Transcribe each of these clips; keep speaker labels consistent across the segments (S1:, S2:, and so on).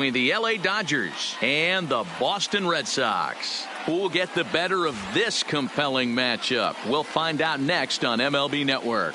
S1: Between the LA Dodgers and the Boston Red Sox. Who will get the better of this compelling matchup? We'll find out next on MLB Network.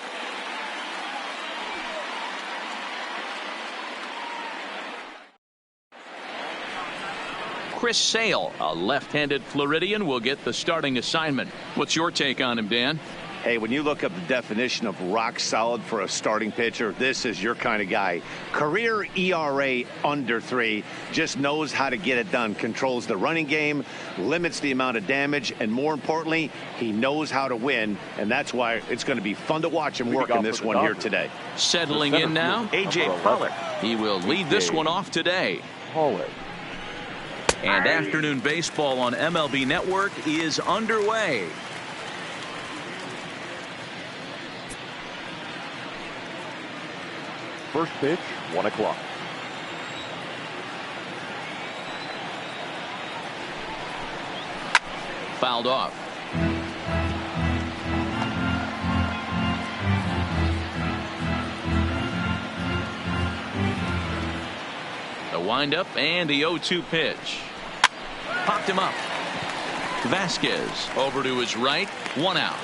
S1: Chris Sale, a left-handed Floridian, will get the starting assignment. What's your take on him, Dan?
S2: Hey, when you look up the definition of rock solid for a starting pitcher, this is your kind of guy. Career ERA under 3, just knows how to get it done, controls the running game, limits the amount of damage, and more importantly, he knows how to win, and that's why it's going to be fun to watch him work in this one here today.
S1: Settling in now, A.J. Pollock. He will lead this one off today. And afternoon baseball on MLB Network is underway.
S3: First pitch, 1 o'clock.
S1: Fouled off. The windup and the 0-2 pitch. Popped him up. Vasquez over to his right. 1 out.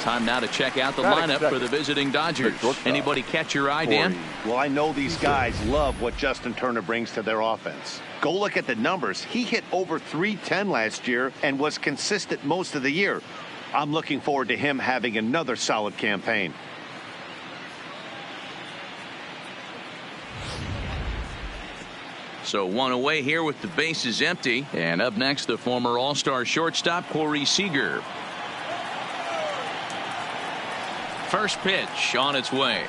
S1: Time now to check out the lineup for the visiting Dodgers. Anybody catch your eye, Dan?
S2: Well, I know these guys love what Justin Turner brings to their offense. Go look at the numbers. He hit over .310 last year and was consistent most of the year. I'm looking forward to him having another solid campaign.
S1: So 1 away here with the bases empty. And up next, the former All-Star shortstop, Corey Seager. First pitch on its way.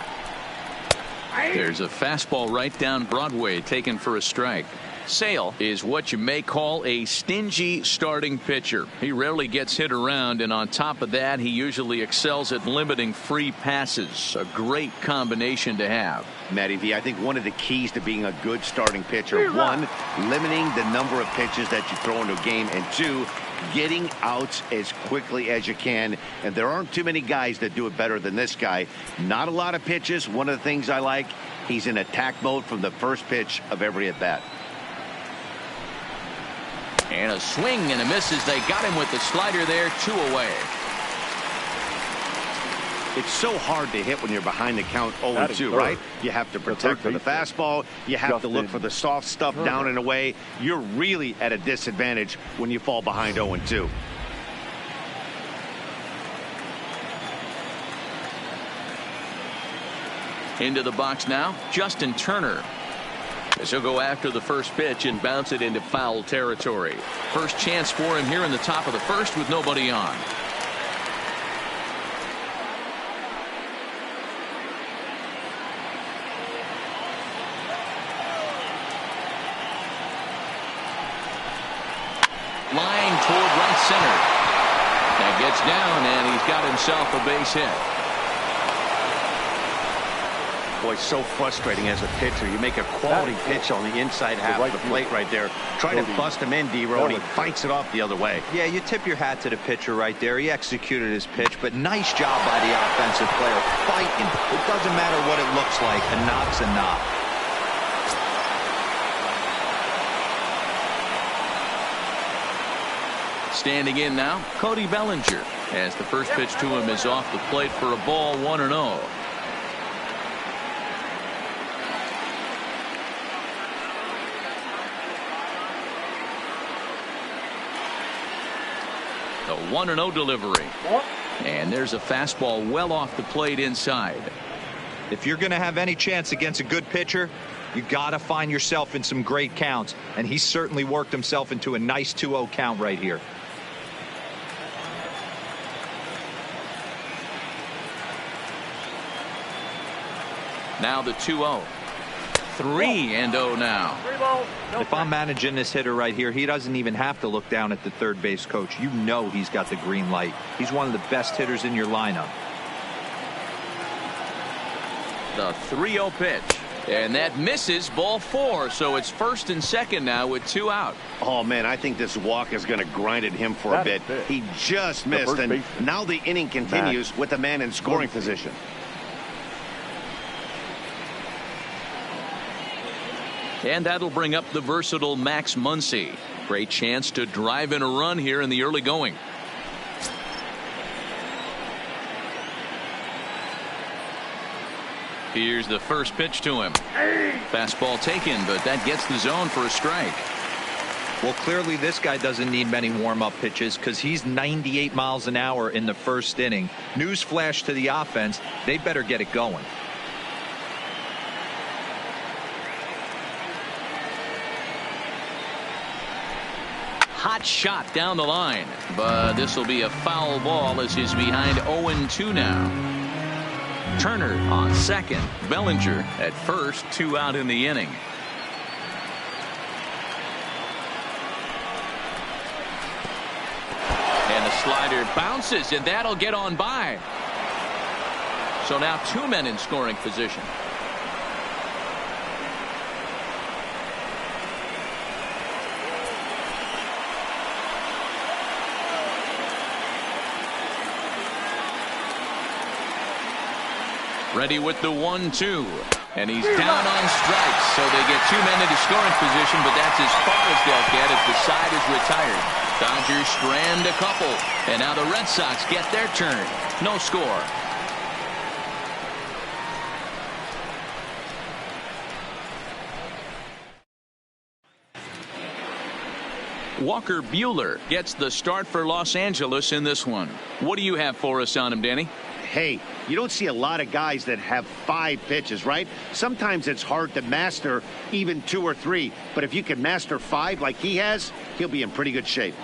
S1: There's a fastball right down Broadway taken for a strike. Sale is what you may call a stingy starting pitcher. He rarely gets hit around, and on top of that, he usually excels at limiting free passes. A great combination to have.
S2: Matty V, I think one of the keys to being a good starting pitcher, 1, limiting the number of pitches that you throw into a game, and 2, getting outs as quickly as you can. And there aren't too many guys that do it better than this guy. Not a lot of pitches. One of the things I like, he's in attack mode from the first pitch of every at-bat.
S1: And a swing and a miss as they got him with the slider there. 2 away.
S2: It's so hard to hit when you're behind the count 0-2, right? You have to protect for the fastball. You have to look for the soft stuff down and away. You're really at a disadvantage when you fall behind 0-2.
S1: Into the box now, Justin Turner. As he'll go after the first pitch and bounce it into foul territory. First chance for him here in the top of the first with nobody on. Line toward right center. That gets down, and he's got himself a base hit.
S2: Boy, so frustrating as a pitcher. You make a quality pitch on the inside half of the plate right there. Try to bust him in, D-Row, and he fights it off the other way.
S4: Yeah, you tip your hat to the pitcher right there. He executed his pitch, but nice job by the offensive player fighting. It doesn't matter what it looks like. A knock's a knock.
S1: Standing in now, Cody Bellinger, as the first pitch to him is off the plate for a ball. 1-0. The 1-0 delivery. And there's a fastball well off the plate inside.
S4: If you're going to have any chance against a good pitcher, you got to find yourself in some great counts. And he certainly worked himself into a nice 2-0 count right here.
S1: Now the 2-0. 3-0 now.
S4: If I'm managing this hitter right here, he doesn't even have to look down at the third base coach. You know he's got the green light. He's one of the best hitters in your lineup.
S1: The 3-0 pitch. And that misses, ball 4. So it's first and second now with 2 out.
S2: Oh, man, I think this walk is going to grind at him for a bit. He just missed, and now the inning continues with the man in scoring position.
S1: And that'll bring up the versatile Max Muncy. Great chance to drive in a run here in the early going. Here's the first pitch to him. Fastball taken, but that gets the zone for a strike.
S4: Well, clearly this guy doesn't need many warm-up pitches because he's 98 miles an hour in the first inning. Newsflash to the offense, they better get it going.
S1: Hot shot down the line, but this will be a foul ball as he's behind 0-2 now. Turner on second, Bellinger at first, 2 out in the inning. And the slider bounces, and that'll get on by. So now 2 men in scoring position. Ready with the 1-2, and he's down on strikes, so they get 2 men into scoring position, but that's as far as they'll get as the side is retired. Dodgers strand a couple, and now the Red Sox get their turn. No score. Walker Buehler gets the start for Los Angeles in this one. What do you have for us on him, Danny?
S2: Hey, you don't see a lot of guys that have 5 pitches, right? Sometimes it's hard to master even 2 or 3. But if you can master 5 like he has, he'll be in pretty good shape.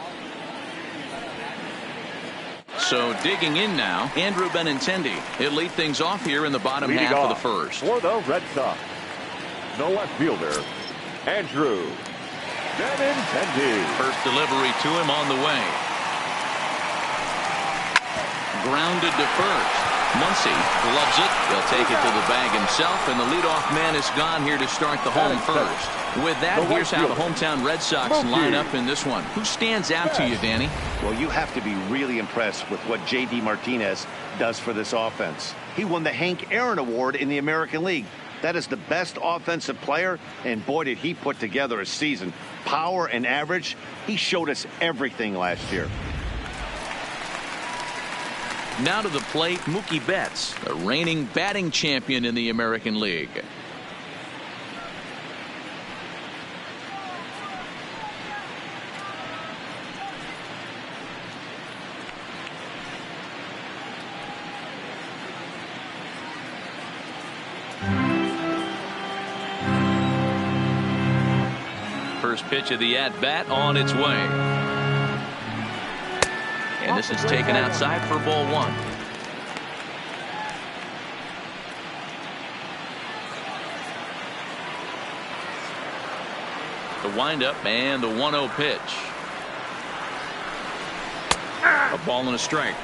S1: So digging in now, Andrew Benintendi. He'll lead things off here in the bottom half of the first.
S3: For the Red Sox, the left fielder, Andrew Benintendi.
S1: First delivery to him on the way. Grounded to first. Muncy loves it. He'll take it to the bag himself, and the leadoff man is gone here to start the home first. With that, here's how the hometown Red Sox line up in this one. Who stands out to you, Danny?
S2: Well, you have to be really impressed with what J.D. Martinez does for this offense. He won the Hank Aaron Award in the American League. That is the best offensive player, and boy, did he put together a season. Power and average, he showed us everything last year.
S1: Now to the plate, Mookie Betts, the reigning batting champion in the American League. First pitch of the at-bat on its way. And this is taken outside for ball 1. The windup and the 1-0 pitch. A ball and a strike.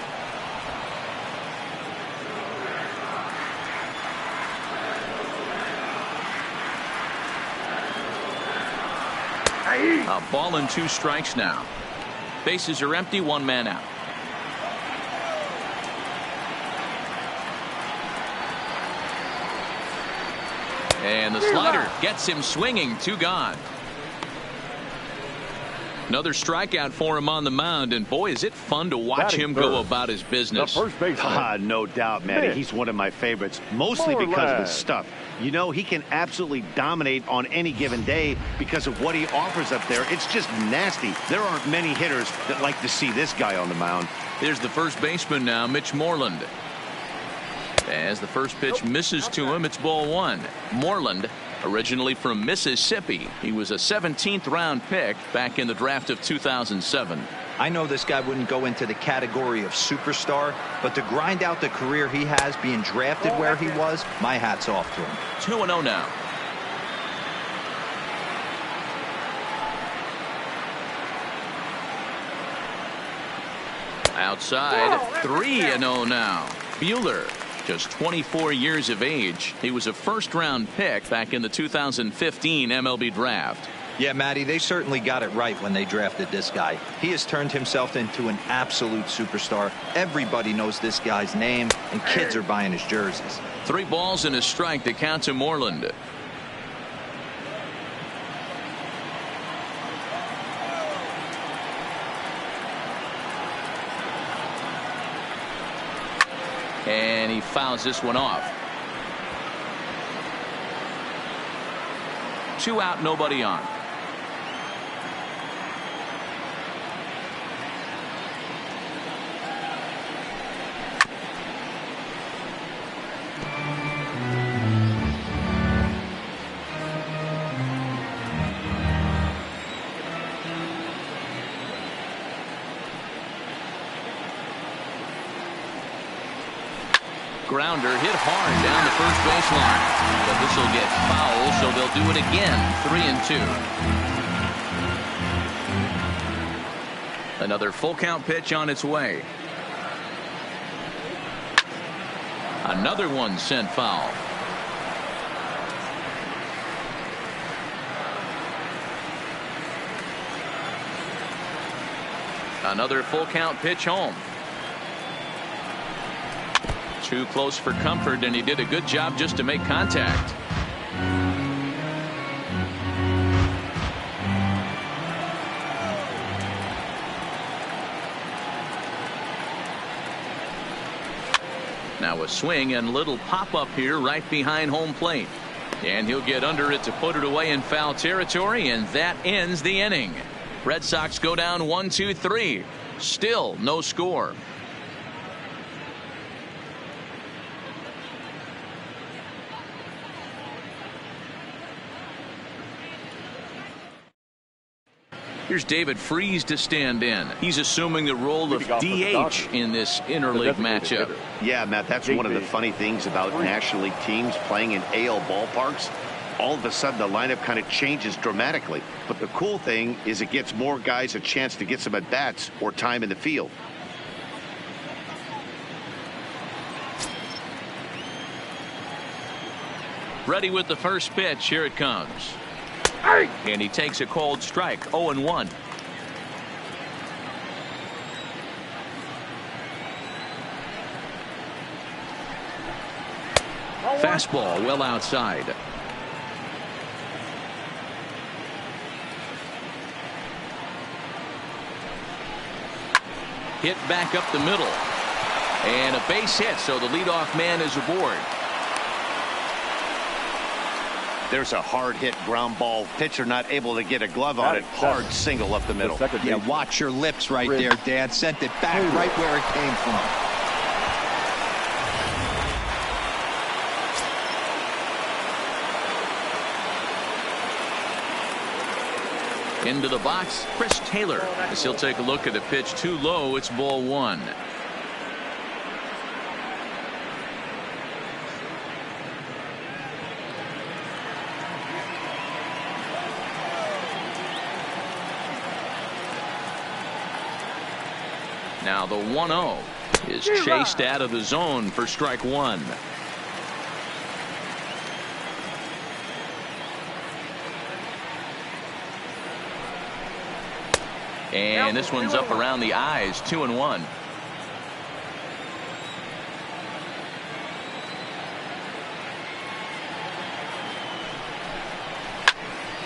S1: A ball and 2 strikes now. Bases are empty, 1 man out. And the slider gets him swinging, 2 gone. Another strikeout for him on the mound, and boy, is it fun to watch him go about his business.
S2: No doubt, Matty. He's one of my favorites, mostly because of his stuff. You know, he can absolutely dominate on any given day because of what he offers up there. It's just nasty. There aren't many hitters that like to see this guy on the mound.
S1: Here's the first baseman now, Mitch Moreland. As the first pitch misses to him, it's ball 1. Moreland, originally from Mississippi. He was a 17th round pick back in the draft of 2007.
S4: I know this guy wouldn't go into the category of superstar, but to grind out the career he has being drafted where he was, my hat's off to him.
S1: 2-0 now. Outside, 3-0 now. Buehler, just 24 years of age. He was a first-round pick back in the 2015 MLB draft.
S4: Yeah, Matty, they certainly got it right when they drafted this guy. He has turned himself into an absolute superstar. Everybody knows this guy's name, and kids are buying his jerseys.
S1: 3 balls and a strike to count to Moreland. And he fouls this one off. 2 out, nobody on. Grounder hit hard down the first baseline, but this will get foul, so they'll do it again. 3-2. Another full count pitch on its way. Another one sent foul. Another full count pitch home. Too close for comfort, and he did a good job just to make contact. Now a swing and little pop up here right behind home plate. And he'll get under it to put it away in foul territory, and that ends the inning. Red Sox go down 1-2-3. Still no score. Here's David Freese to stand in. He's assuming the role of DH in this interleague matchup.
S2: Yeah, Matt, that's one of the funny things about National League teams playing in AL ballparks. All of a sudden, the lineup kind of changes dramatically. But the cool thing is it gets more guys a chance to get some at-bats or time in the field.
S1: Ready with the first pitch. Here it comes. And he takes a cold strike. 0-1. Fastball well outside. Hit back up the middle. And a base hit, so the leadoff man is aboard.
S2: There's a hard hit ground ball. Pitcher not able to get a glove on it. Hard single up the middle.
S4: Yeah, watch your lips right there, Dad. Sent it back right where it came from.
S1: Into the box, Chris Taylor. As he'll take a look at the pitch too low. It's ball 1. Now the 1-0 is chased out of the zone for strike 1. And this one's up around the eyes. 2-1.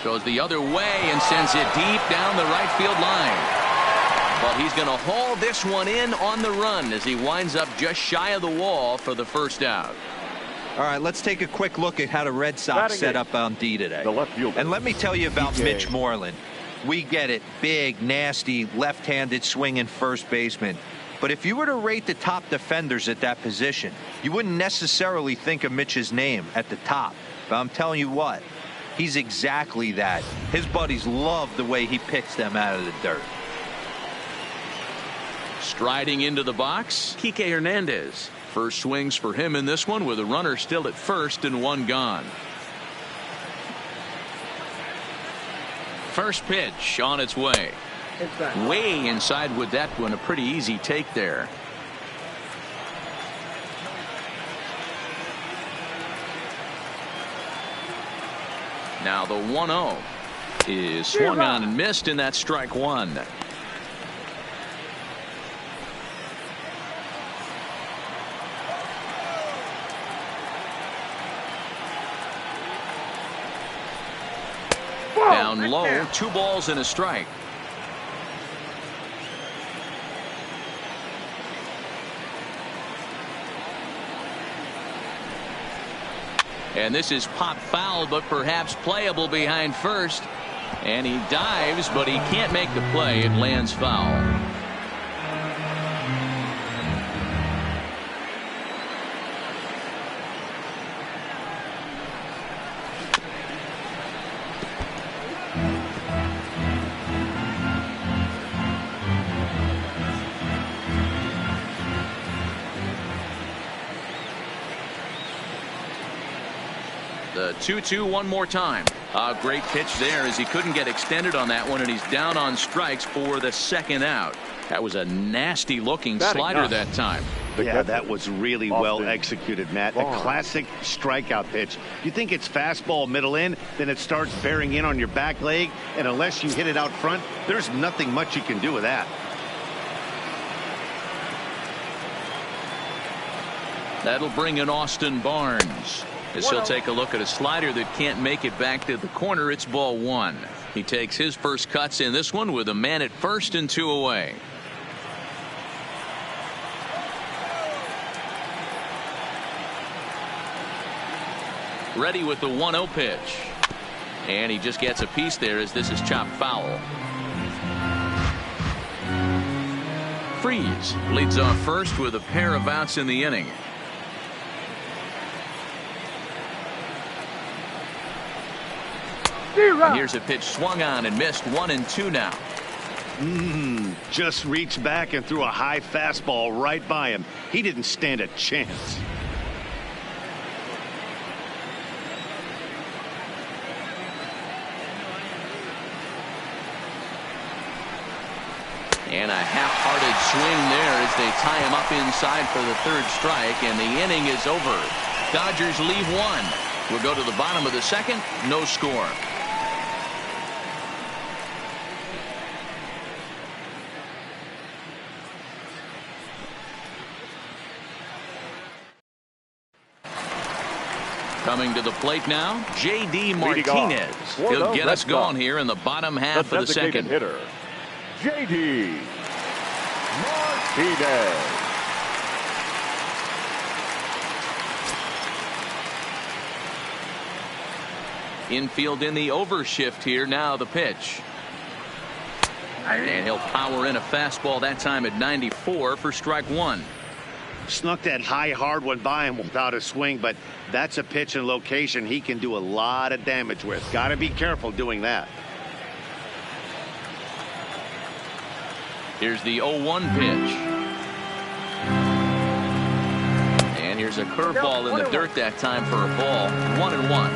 S1: Goes the other way and sends it deep down the right field line. But he's going to haul this one in on the run as he winds up just shy of the wall for the first out.
S4: All right, let's take a quick look at how the Red Sox set up on D today. And let me tell you about Mitch Moreland. We get it. Big, nasty, left-handed swinging first baseman. But if you were to rate the top defenders at that position, you wouldn't necessarily think of Mitch's name at the top. But I'm telling you what, he's exactly that. His buddies love the way he picks them out of the dirt.
S1: Striding into the box, Kike Hernandez. First swings for him in this one with a runner still at first and 1 gone. First pitch on its way. Way inside with that one. A pretty easy take there. Now the 1-0 is swung on and missed, and that's strike 1. Down low, 2 balls and a strike. And this is pop foul, but perhaps playable behind first. And he dives, but he can't make the play. It lands foul. The 2-2 one more time. A great pitch there as he couldn't get extended on that one, and he's down on strikes for the second out. That was a nasty looking slider that time.
S2: Yeah, that was really well executed, Matt. A classic strikeout pitch. You think it's fastball middle in, then it starts bearing in on your back leg, and unless you hit it out front, there's nothing much you can do with that.
S1: That'll bring in Austin Barnes. As he'll take a look at a slider that can't make it back to the corner. It's ball one. He takes his first cuts in this one with a man at first and 2 away. Ready with the 1-0 pitch. And he just gets a piece there as this is chopped foul. Freeze leads off first with a pair of outs in the inning. And here's a pitch swung on and missed. 1-2 now.
S2: Just reached back and threw a high fastball right by him. He didn't stand a chance.
S1: And a half-hearted swing there as they tie him up inside for the third strike, and the inning is over. Dodgers leave one. We'll go to the bottom of the second. No score. Coming to the plate now, J.D. Martinez. He'll get us going here in the bottom half of the second.
S3: Hitter, J.D. Martinez.
S1: Infield in the overshift here. Now the pitch. And he'll power in a fastball that time at 94 for strike one.
S2: Snuck that high hard one by him without a swing, but that's a pitch and location he can do a lot of damage with. Got to be careful doing that.
S1: Here's the 0-1 pitch. And here's a curveball in the dirt that time for a ball. 1-1.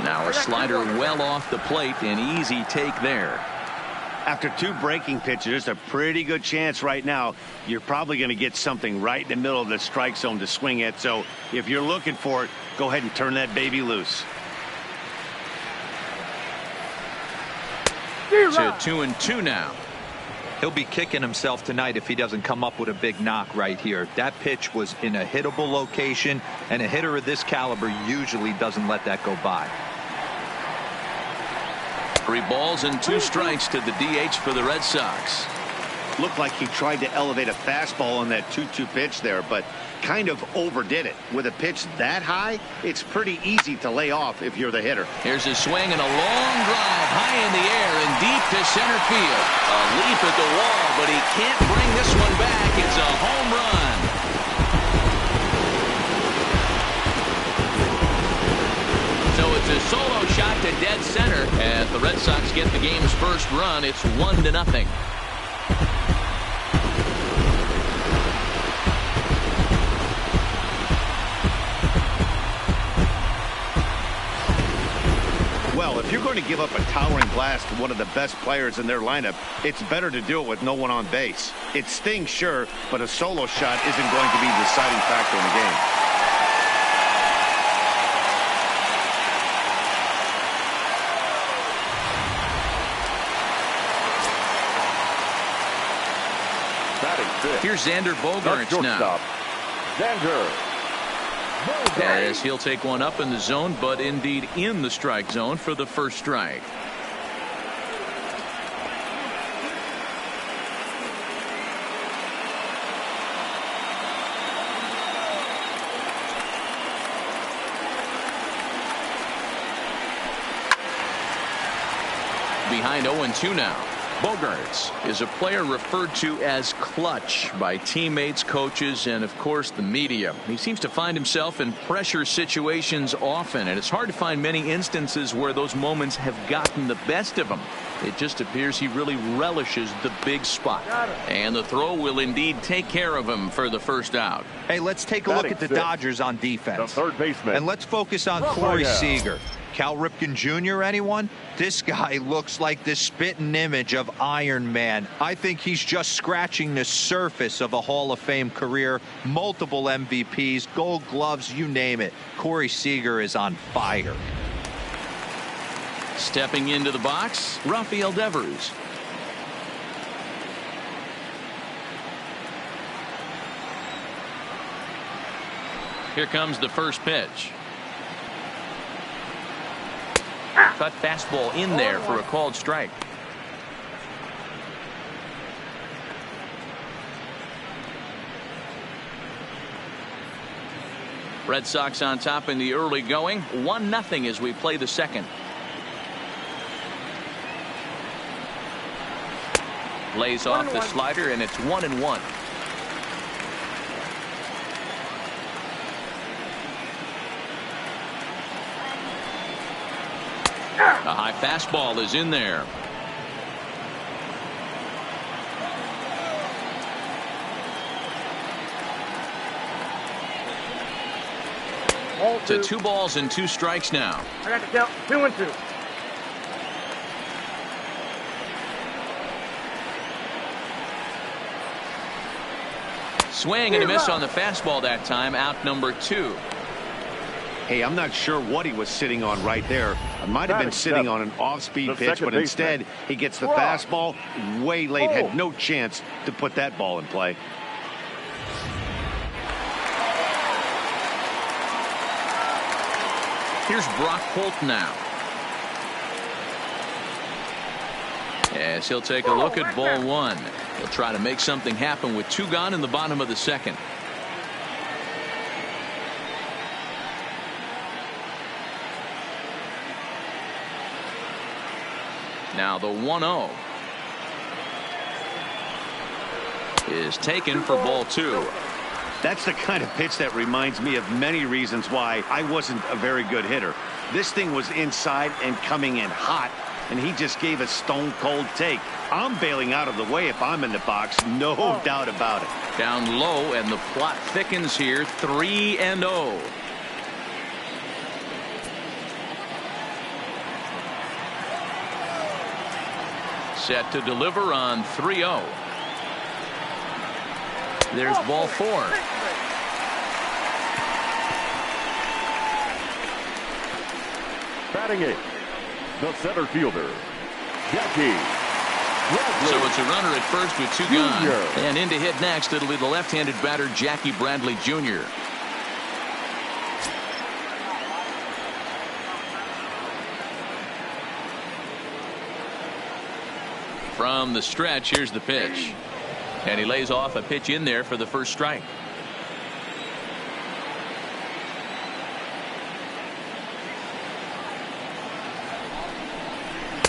S1: Now a slider well off the plate, an easy take there.
S2: After two breaking pitches, there's a pretty good chance right now you're probably going to get something right in the middle of the strike zone to swing at. So if you're looking for it, go ahead and turn that baby loose.
S1: To 2-2 now.
S4: He'll be kicking himself tonight if he doesn't come up with a big knock right here. That pitch was in a hittable location, and a hitter of this caliber usually doesn't let that go by.
S1: 3 balls and 2 strikes to the DH for the Red Sox.
S2: Looked like he tried to elevate a fastball on that 2-2 pitch there, but kind of overdid it. With a pitch that high, it's pretty easy to lay off if you're the hitter.
S1: Here's a swing and a long drive high in the air and deep to center field. A leap at the wall, but he can't bring this one back. It's a home run. So it's a solo shot to dead center as the Red Sox get the game's first run. It's 1-0.
S2: Well, if you're going to give up a towering blast to one of the best players in their lineup, it's better to do it with no one on base. It stings, sure, but a solo shot isn't going to be the deciding factor in the game.
S1: Here's Xander Bogaerts now.
S3: Xander
S1: As he'll take one up in the zone, but indeed in the strike zone for the first strike. Behind 0-2 now. Bogaerts is a player referred to as clutch by teammates, coaches, and of course the media. He seems to find himself in pressure situations often, and it's hard to find many instances where those moments have gotten the best of him. It just appears he really relishes the big spot. And the throw will indeed take care of him for the first out.
S4: Hey, let's take a look at the Dodgers on defense.
S3: The third baseman.
S4: And let's focus on Corey Seager. Cal Ripken Jr., anyone? This guy looks like the spitting image of Iron Man. I think he's just scratching the surface of a Hall of Fame career. Multiple MVPs, Gold Gloves, you name it. Corey Seager is on fire.
S1: Stepping into the box, Rafael Devers. Here comes the first pitch. Cut fastball in there for a called strike. Red Sox on top in the early going. 1-0 as we play the second. Lays off the slider, and it's 1-1. A high fastball is in there. To 2 balls and 2 strikes now.
S5: I got to count 2-2.
S1: Swing and a miss on the fastball that time. Out number 2.
S2: Hey, I'm not sure what he was sitting on right there. It might have been sitting on an off-speed pitch, but instead he gets the fastball way late. Had no chance to put that ball in play.
S1: Here's Brock Holt now. As he'll take a look at ball 1. He'll try to make something happen with 2 gone in the bottom of the second. Now the 1-0 is taken for ball 2.
S2: That's the kind of pitch that reminds me of many reasons why I wasn't a very good hitter. This thing was inside and coming in hot, and he just gave a stone-cold take. I'm bailing out of the way if I'm in the box, no doubt about it.
S1: Down low, and the plot thickens here. 3-0. Set to deliver on 3-0. There's ball 4.
S3: Batting 8, the center fielder, Jackie.
S1: So it's a runner at first with 2 gone. And in to hit next, it'll be the left-handed batter Jackie Bradley Jr. From the stretch, here's the pitch. And he lays off a pitch in there for the first strike.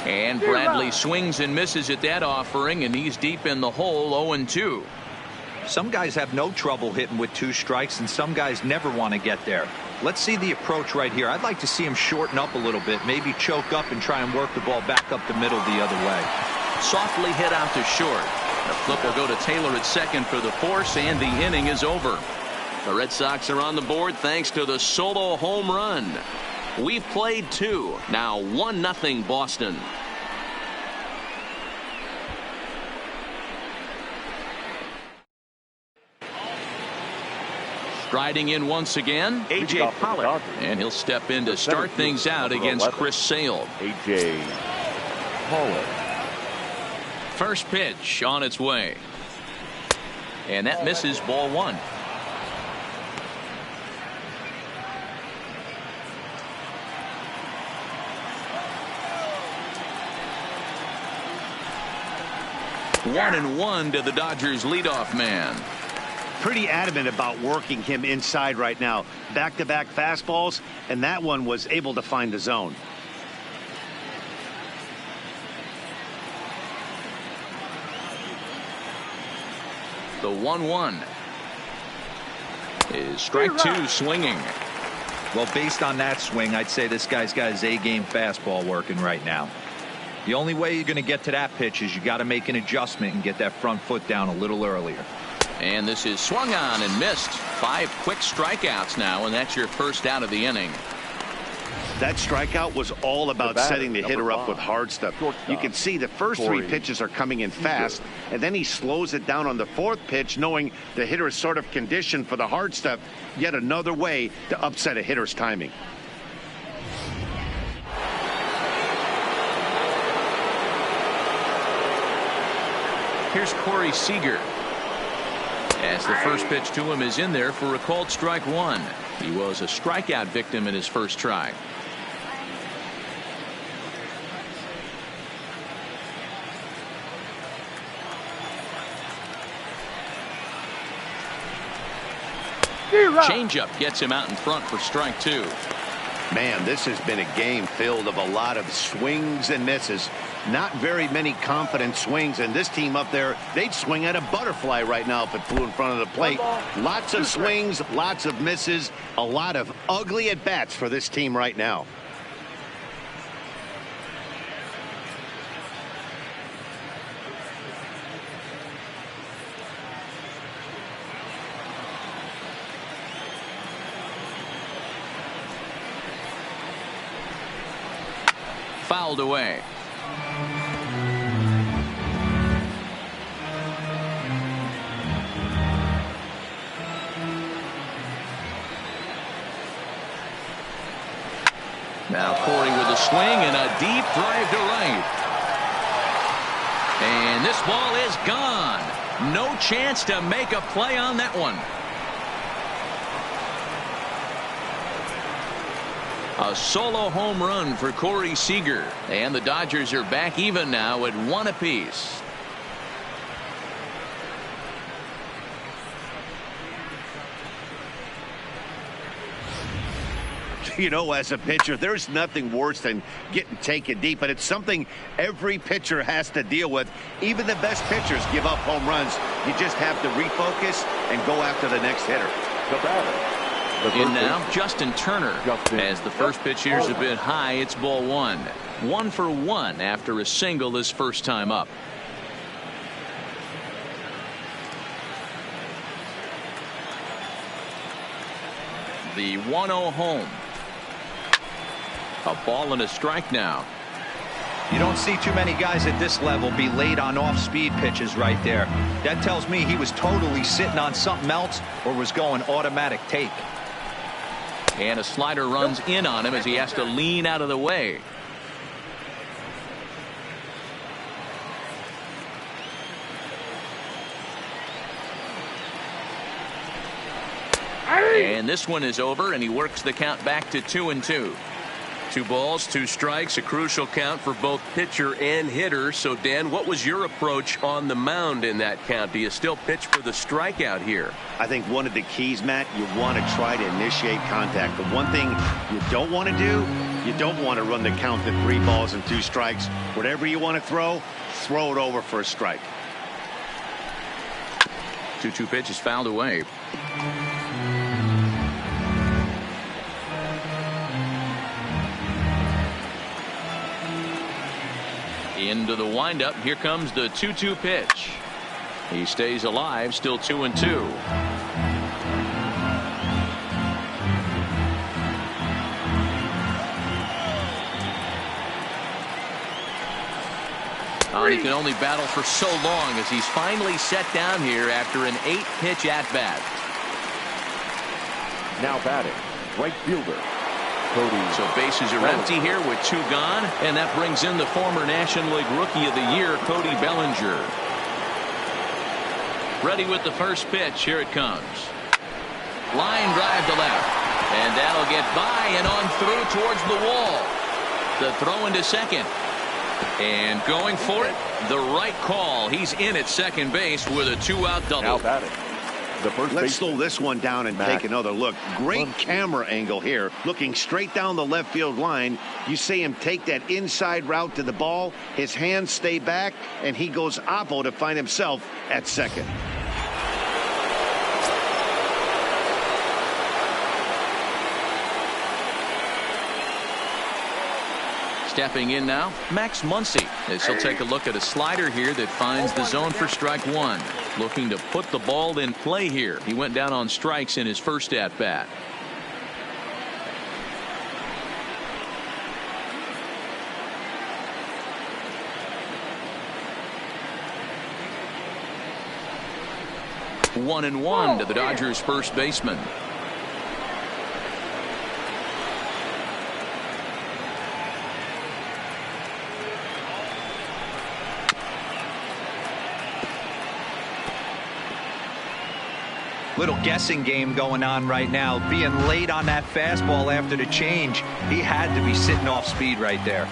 S1: And Bradley swings and misses at that offering, and he's deep in the hole. 0-2.
S4: Some guys have no trouble hitting with 2 strikes, and some guys never want to get there. Let's see the approach right here. I'd like to see him shorten up a little bit, maybe choke up and try and work the ball back up the middle the other way.
S1: Softly hit out to short. The flip will go to Taylor at second for the force, and the inning is over. The Red Sox are on the board thanks to the solo home run. We've played 2. Now 1-0 Boston. Striding in once again, A.J. Pollock. And he'll step in to start things out against Chris Sale.
S3: A.J. Pollock.
S1: First pitch on its way. And that misses ball 1. 1-1 to the Dodgers leadoff man.
S2: Pretty adamant about working him inside right now. Back-to-back fastballs, and that one was able to find the zone.
S1: The 1-1 is strike two swinging.
S4: Well, based on that swing, I'd say this guy's got his A-game fastball working right now. The only way you're going to get to that pitch is you got to make an adjustment and get that front foot down a little earlier.
S1: And this is swung on and missed. 5 quick strikeouts now, and that's your first out of the inning.
S2: That strikeout was all about setting the hitter up with hard stuff. You can see the first 3 pitches are coming in fast, and then he slows it down on the 4th pitch, knowing the hitter is sort of conditioned for the hard stuff. Yet another way to upset a hitter's timing.
S1: Here's Corey Seager. As the first pitch to him is in there for a called strike 1. He was a strikeout victim in his first try. Changeup gets him out in front for strike 2.
S2: Man, this has been a game filled of a lot of swings and misses. Not very many confident swings, and this team up there, they'd swing at a butterfly right now if it flew in front of the plate. Lots of swings, lots of misses, a lot of ugly at-bats for this team right now.
S1: Fouled away. Now Corey with a swing and a deep drive to right. And this ball is gone. No chance to make a play on that one. A solo home run for Corey Seager, and the Dodgers are back even now at 1 apiece.
S2: You know, as a pitcher, there's nothing worse than getting taken deep, but it's something every pitcher has to deal with. Even the best pitchers give up home runs. You just have to refocus and go after the next hitter.
S3: The batter.
S1: In now, Justin Turner. As the first pitch here is a bit high, it's ball 1. 1 for 1 after a single his first time up. The 1-0 home. A ball and a strike now.
S4: You don't see too many guys at this level be late on off-speed pitches right there. That tells me he was totally sitting on something else or was going automatic take.
S1: And a slider runs in on him as he has to lean out of the way. And this one is over, and he works the count back to 2-2. 2 balls, 2 strikes, a crucial count for both pitcher and hitter. So, Dan, what was your approach on the mound in that count? Do you still pitch for the strikeout here?
S2: I think one of the keys, Matt, you want to try to initiate contact. The one thing you don't want to do, you don't want to run the count to 3 balls and 2 strikes. Whatever you want to throw it over for a strike.
S1: 2-2 pitch is fouled away. Into the windup. Here comes the 2-2 pitch. He stays alive, still 2-2. And he can only battle for so long as he's finally set down here after an 8-pitch at-bat.
S3: Now batting, right fielder.
S1: So bases are empty here with 2 gone, and that brings in the former National League Rookie of the Year, Cody Bellinger. Ready with the first pitch. Here it comes. Line drive to left, and that'll get by and on through towards the wall. The throw into second. And going for it, the right call. He's in at second base with a 2-out double.
S3: Now batting, the first
S2: Let's
S3: baseman,
S2: slow this one down and take another look. Great camera angle here, looking straight down the left field line. You see him take that inside route to the ball. His hands stay back, and he goes oppo to find himself at second.
S1: Stepping in now, Max Muncy, as he'll take a look at a slider here that finds the zone for strike one. Looking to put the ball in play here. He went down on strikes in his first at bat. One and one to the Dodgers first baseman.
S4: Little guessing game going on right now. Being late on that fastball after the change. He had to be sitting off speed right there.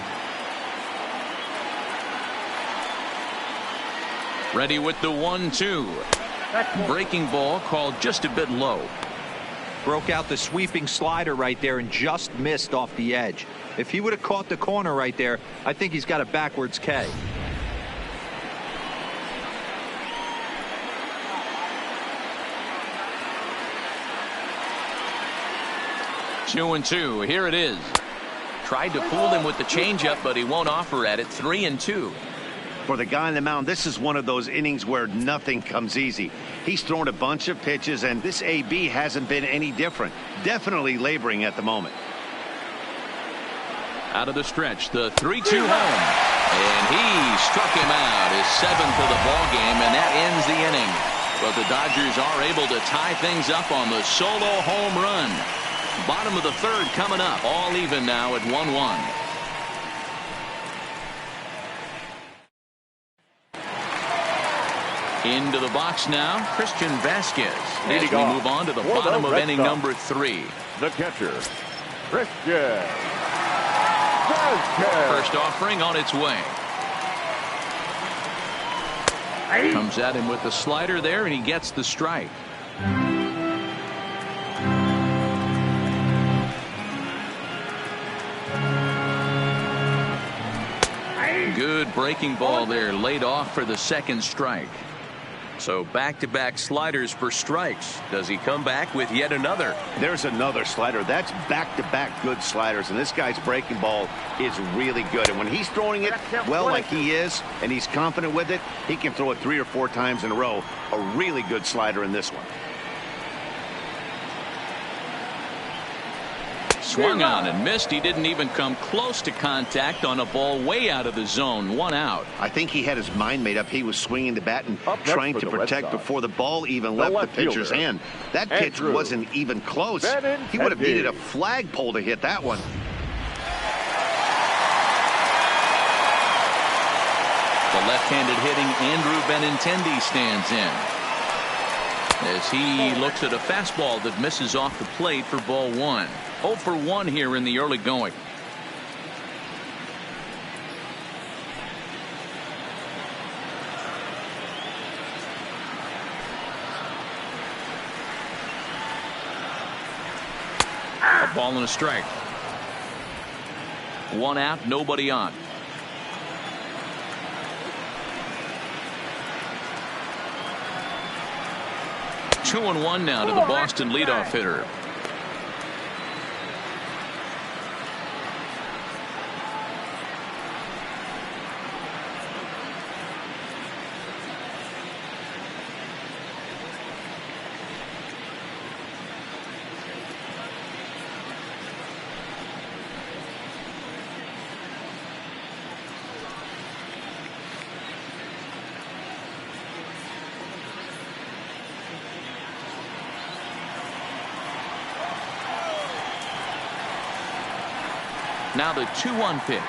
S1: Ready with the 1-2. Breaking ball called just a bit low.
S4: Broke out the sweeping slider right there and just missed off the edge. If he would have caught the corner right there, I think he's got a backwards K.
S1: 2-2. Here it is. Tried to fool him with the changeup, but he won't offer at it. 3-2.
S2: For the guy on the mound, this is one of those innings where nothing comes easy. He's thrown a bunch of pitches, and this AB hasn't been any different. Definitely laboring at the moment.
S1: Out of the stretch, the 3-2 home. And he struck him out, his seventh of the ball game, and that ends the inning. But the Dodgers are able to tie things up on the solo home run. Bottom of the third coming up, all even now at 1-1. Into the box now, Christian Vasquez, as we move on to the bottom of inning number 3.
S3: The catcher, Christian Vasquez.
S1: First offering on its way. Comes at him with the slider there, and he gets the strike. Good breaking ball there, laid off for the second strike. So back-to-back sliders for strikes. Does he come back with yet another?
S2: There's another slider. That's back-to-back good sliders, and this guy's breaking ball is really good. And when he's throwing it well like he is, and he's confident with it, he can throw it 3 or 4 times in a row. A really good slider in this one.
S1: Swung on and missed. He didn't even come close to contact on a ball way out of the zone. 1 out.
S2: I think he had his mind made up. He was swinging the bat and trying to protect before the ball even left the pitcher's hand. That pitch wasn't even close. He would have needed a flagpole to hit that one.
S1: The left-handed hitting Andrew Benintendi stands in, as he looks at a fastball that misses off the plate for ball 1. 0 for 1 here in the early going. A ball and a strike. 1 out, nobody on. Two and 1 now to the Boston leadoff hitter. Now the 2-1 pitch.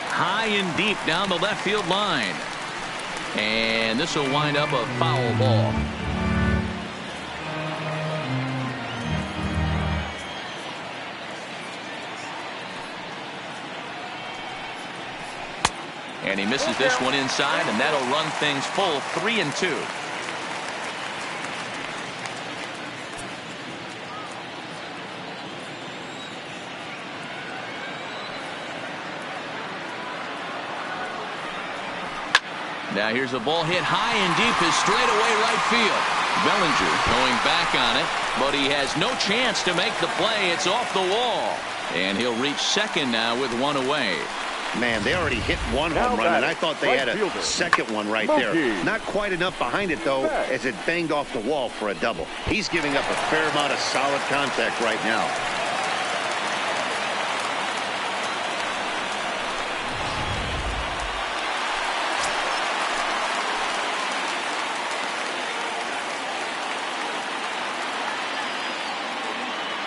S1: High and deep down the left field line. And this will wind up a foul ball. And he misses this one inside, and that'll run things full 3-2. Now here's a ball hit high and deep is straight away right field. Bellinger going back on it, but he has no chance to make the play. It's off the wall. And he'll reach second now with one away.
S2: Man, they already hit one home run, and I thought they had a second one right there. Not quite enough behind it, though, as it banged off the wall for a double. He's giving up a fair amount of solid contact right now.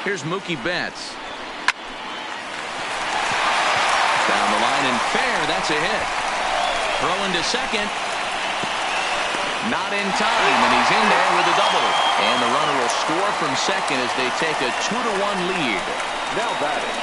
S1: Here's Mookie Betts. Down the line and fair. That's a hit. Throw into second. Not in time, and he's in there with a double. And the runner will score from second as they take a 2-1 lead.
S3: Now batting.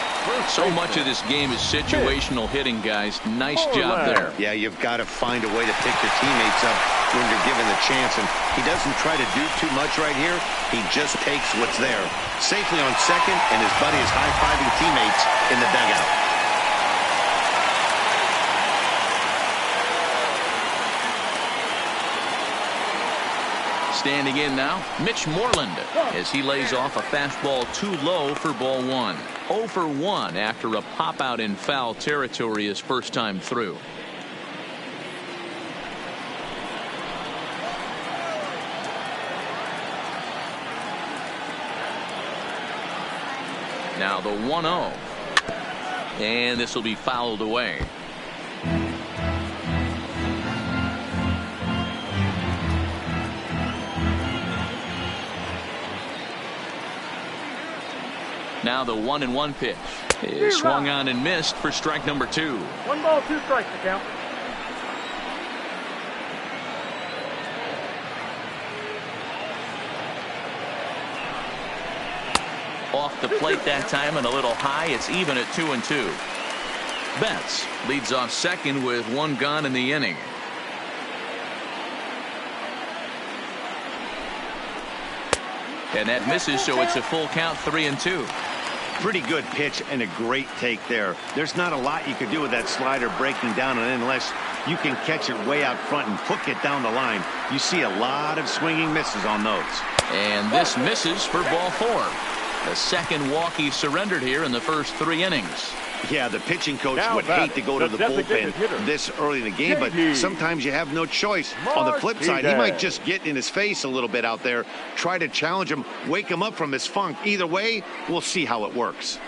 S1: So much of this game is situational hitting, guys. Nice job there.
S2: Yeah, you've got to find a way to pick your teammates up when you're given the chance, and he doesn't try to do too much right here. He just takes what's there. Safely on second, and his buddy is high-fiving teammates in the dugout.
S1: Standing in now, Mitch Moreland, as he lays off a fastball too low for ball one. 0 for 1 after a pop out in foul territory his first time through. Now the 1-0, and this will be fouled away. Now the 1-1 pitch is swung on and missed for strike number 2.
S5: 1 ball, 2 strikes to count.
S1: Off the plate that time and a little high. It's even at 2-2. Betts leads off second with 1 gone in the inning. And that misses, so it's a full count, 3-2.
S2: Pretty good pitch and a great take there. There's not a lot you could do with that slider breaking down, and unless you can catch it way out front and hook it down the line, you see a lot of swinging misses on those.
S1: And this misses for ball 4. The second walk he surrendered here in the first 3 innings.
S2: Yeah, the pitching coach would hate to go to the bullpen this early in the game, but sometimes you have no choice. On the flip side, he might just get in his face a little bit out there, try to challenge him, wake him up from his funk. Either way, we'll see how it works.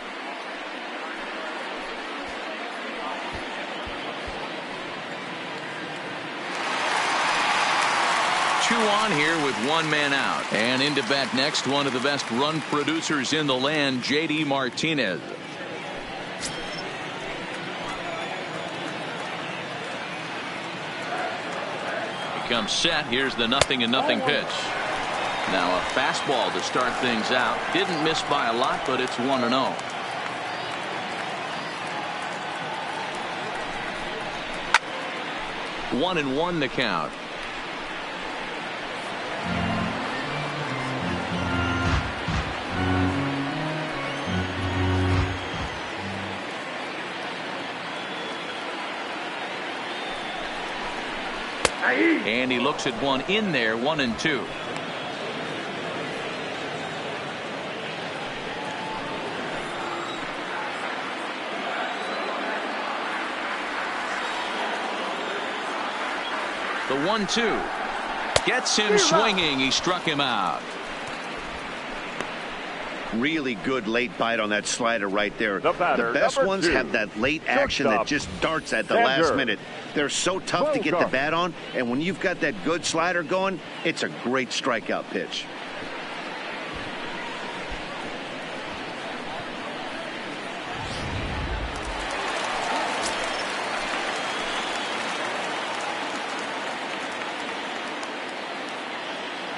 S1: Two on here with 1 man out. And into bat next, one of the best run producers in the land, J.D. Martinez. Comes set. Here's the 0-0 pitch. Now a fastball to start things out. Didn't miss by a lot, but it's 1-0. One and 1 the count. And he looks at one in there, 1-2. The 1-2 gets him swinging. He struck him out.
S2: Really good late bite on that slider right there.
S3: The
S2: best ones
S3: 2.
S2: have that late action that just darts at the last minute. They're so tough to get the bat on, and when you've got that good slider going, it's a great strikeout pitch.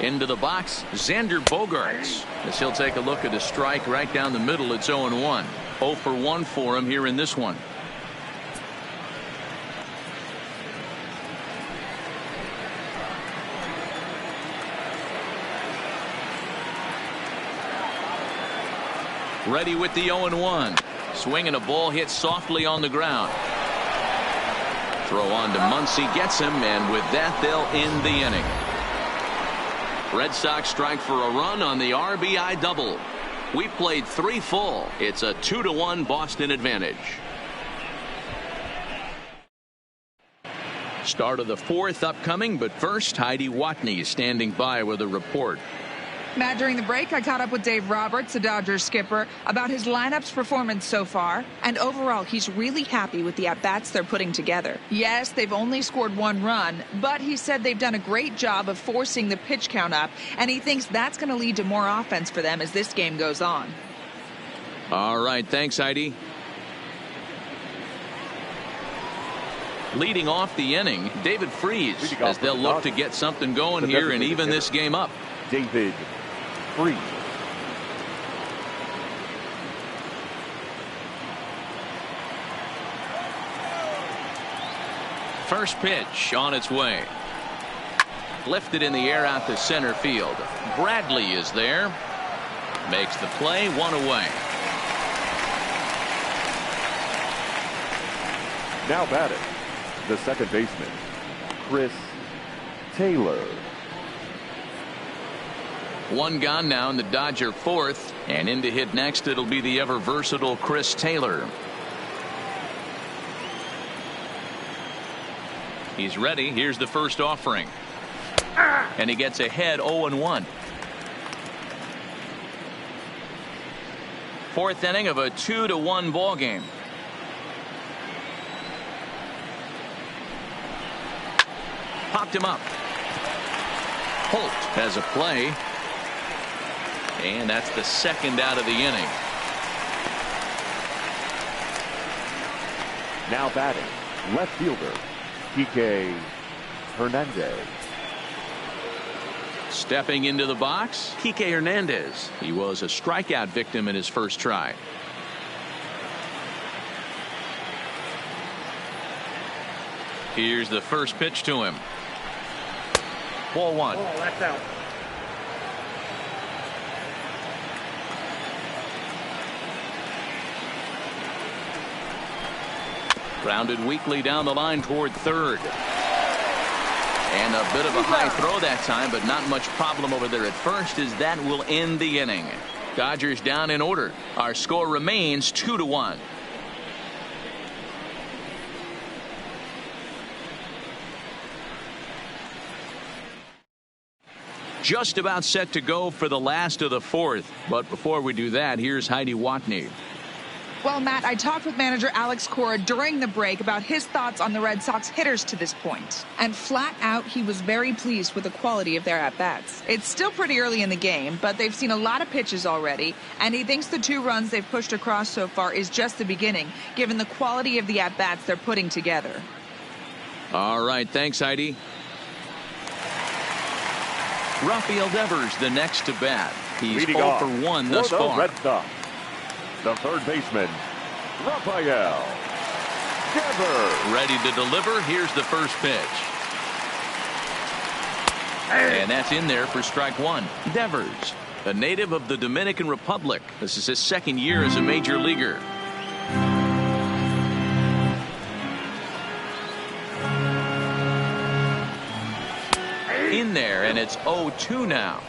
S1: Into the box, Xander Bogaerts, as he'll take a look at a strike right down the middle. It's 0-1. 0 for 1 for him here in this one. Ready with the 0-1. Swinging a ball hit softly on the ground. Throw on to Muncy, gets him, and with that they'll end the inning. Red Sox strike for a run on the RBI double. We played 3 full. It's a 2-1 Boston advantage. Start of the 4th upcoming, but first Heidi Watney is standing by with a report.
S6: Matt, during the break, I caught up with Dave Roberts, the Dodgers skipper, about his lineup's performance so far. And overall, he's really happy with the at-bats they're putting together. Yes, they've only scored 1 run, but he said they've done a great job of forcing the pitch count up, and he thinks that's going to lead to more offense for them as this game goes on.
S1: All right, thanks, Heidi. Leading off the inning, David Freese, as they'll look to get something going here and even this game up.
S3: David Freese.
S1: First pitch on its way. Lifted in the air out to center field. Bradley is there. Makes the play, 1 away.
S3: Now batting, the second baseman, Chris Taylor.
S1: 1 gone now in the Dodger 4th, and in to hit next it'll be the ever versatile Chris Taylor. He's ready. Here's the first offering, and he gets ahead 0-1. 4th inning of a 2-1 ball game. Popped him up. Holt has a play. And that's the 2nd out of the inning.
S3: Now batting, left fielder, BK Hernandez.
S1: Stepping into the box, Kike Hernandez. He was a strikeout victim in his first try. Here's the first pitch to him. Ball 1.
S5: Oh, that's out.
S1: Grounded weakly down the line toward third. And a bit of a high throw that time, but not much problem over there at first, as that will end the inning. Dodgers down in order. Our score remains 2-1. Just about set to go for the last of the 4th. But before we do that, here's Heidi Watney.
S6: Well, Matt, I talked with manager Alex Cora during the break about his thoughts on the Red Sox hitters to this point. And flat out, he was very pleased with the quality of their at-bats. It's still pretty early in the game, but they've seen a lot of pitches already, and he thinks the 2 runs they've pushed across so far is just the beginning, given the quality of the at-bats they're putting together.
S1: All right, thanks, Heidi. Rafael Devers, the next to bat. He's 0 for 1 thus far.
S3: Red Sox, the third baseman, Rafael Devers.
S1: Ready to deliver. Here's the first pitch. And that's in there for strike 1. Devers, a native of the Dominican Republic. This is his 2nd year as a major leaguer. In there, and it's 0-2 now.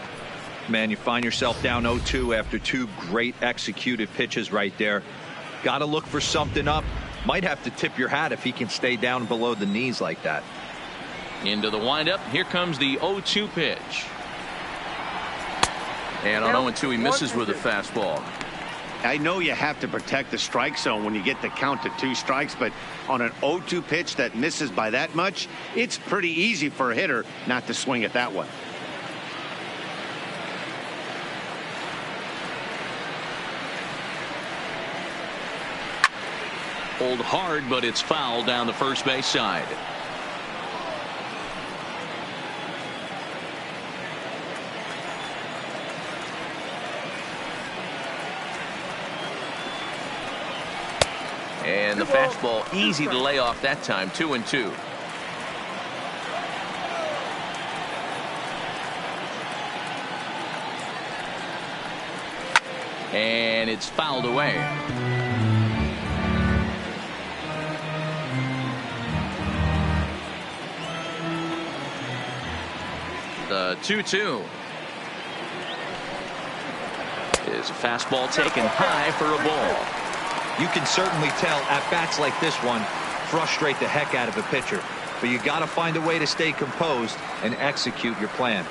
S4: Man, you find yourself down 0-2 after 2 great executed pitches right there. Got to look for something up. Might have to tip your hat if he can stay down below the knees like that.
S1: Into the windup. Here comes the 0-2 pitch. And on 0-2, he misses with a fastball.
S2: I know you have to protect the strike zone when you get the count to 2 strikes, but on an 0-2 pitch that misses by that much, it's pretty easy for a hitter not to swing at that one.
S1: Pulled hard, but it's foul down the first base side. And the fastball easy to lay off that time. 2-2. And it's fouled away. The 2-2. Is a fastball taken high for a ball.
S4: You can certainly tell at bats like this one frustrate the heck out of a pitcher. But you got to find a way to stay composed and execute your plan.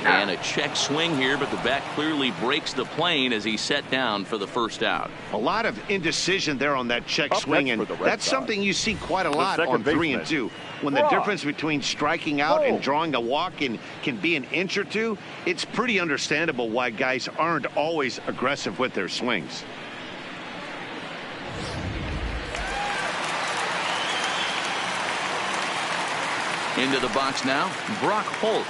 S1: And a check swing here, but the bat clearly breaks the plane as he set down for the first out.
S2: A lot of indecision there on that check swing, and that's something you see quite a lot on 3 and 2. When the difference between striking out and drawing a walk can be an inch or two, it's pretty understandable why guys aren't always aggressive with their swings.
S1: Into the box now, Brock Holt.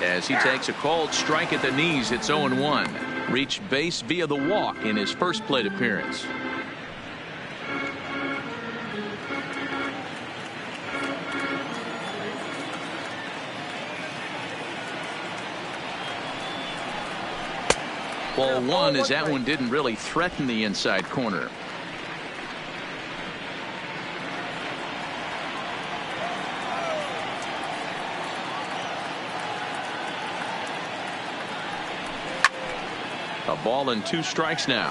S1: As he takes a called strike at the knees, it's 0-1. Reached base via the walk in his first plate appearance. Ball 1 as that one didn't really threaten the inside corner. A ball and 2 strikes now.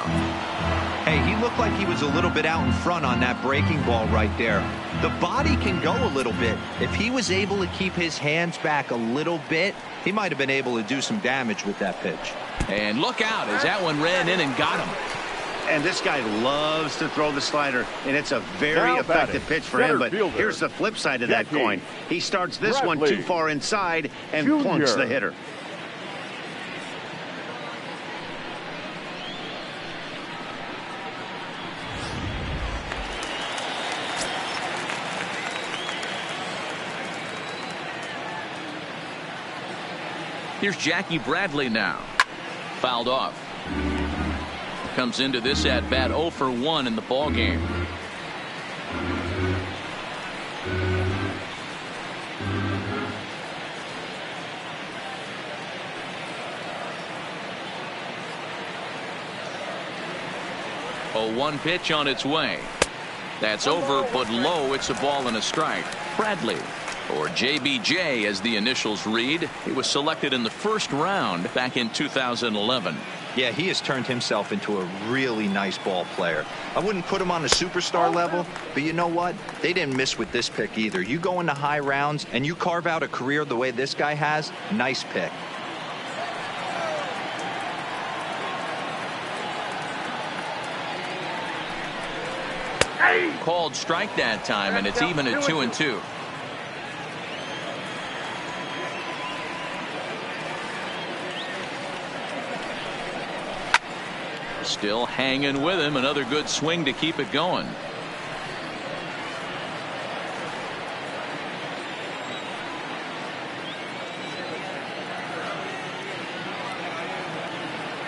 S4: Hey, he looked like he was a little bit out in front on that breaking ball right there. The body can go a little bit. If he was able to keep his hands back a little bit, he might have been able to do some damage with that pitch.
S1: And look out as that one ran in and got him.
S2: And this guy loves to throw the slider, and it's a very effective pitch for him. But here's the flip side of that coin. He starts this one too far inside and plunks the hitter.
S1: Here's Jackie Bradley now. Fouled off. Comes into this at bat 0 for 1 in the ball game. A 1 pitch on its way. That's over, but low. It's a ball and a strike. Bradley, or JBJ as the initials read. He was selected in the first round back in 2011.
S4: Yeah, he has turned himself into a really nice ball player. I wouldn't put him on a superstar level, but you know what? They didn't miss with this pick either. You go into high rounds and you carve out a career the way this guy has, nice pick.
S1: Called strike that time, and it's even at 2-2. Still hanging with him. Another good swing to keep it going.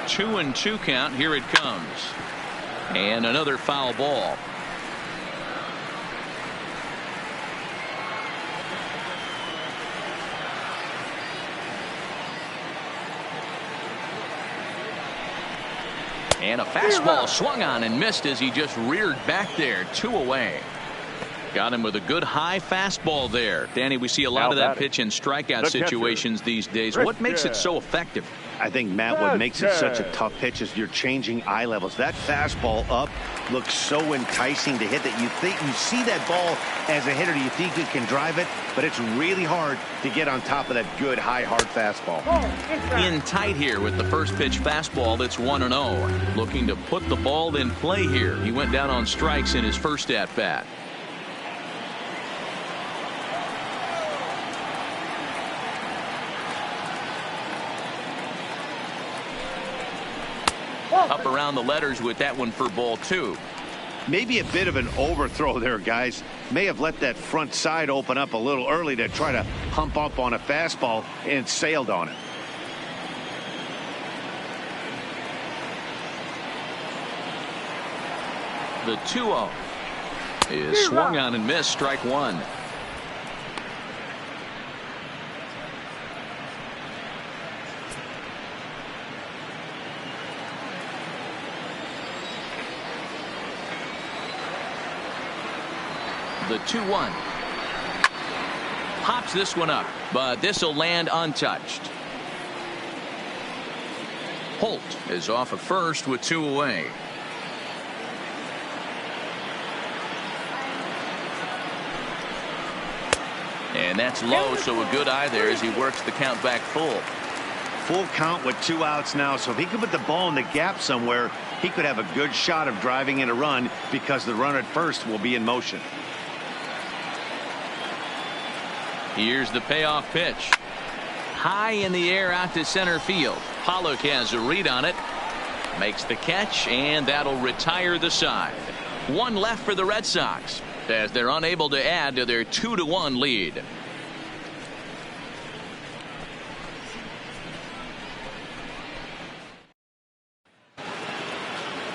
S1: Two and 2 count. Here it comes. And another foul ball. And a fastball swung on and missed as he just reared back there. 2 away. Got him with a good high fastball there. Danny, we see a lot of that pitch in strikeout situations these days. What makes it so effective?
S2: I think, Matt, what makes it such a tough pitch is you're changing eye levels. That fastball up looks so enticing to hit that you think you see that ball as a hitter. You think you can drive it, but it's really hard to get on top of that good high hard fastball.
S1: In tight here with the first pitch fastball. That's 1-0. Looking to put the ball in play here. He went down on strikes in his first at bat. Up around the letters with that one for ball 2.
S2: Maybe a bit of an overthrow there, guys. May have let that front side open up a little early to try to hump up on a fastball and sailed on it.
S1: The 2-0 is swung on and missed. Strike 1. The 2-1. Pops this one up, but this will land untouched. Holt is off at first with 2 away. And that's low, so a good eye there as he works the count back full.
S2: Full count with 2 outs now, so if he could put the ball in the gap somewhere, he could have a good shot of driving in a run because the runner at first will be in motion.
S1: Here's the payoff pitch. High in the air out to center field. Pollock has a read on it. Makes the catch, and that'll retire the side. 1 left for the Red Sox as they're unable to add to their 2-1 lead.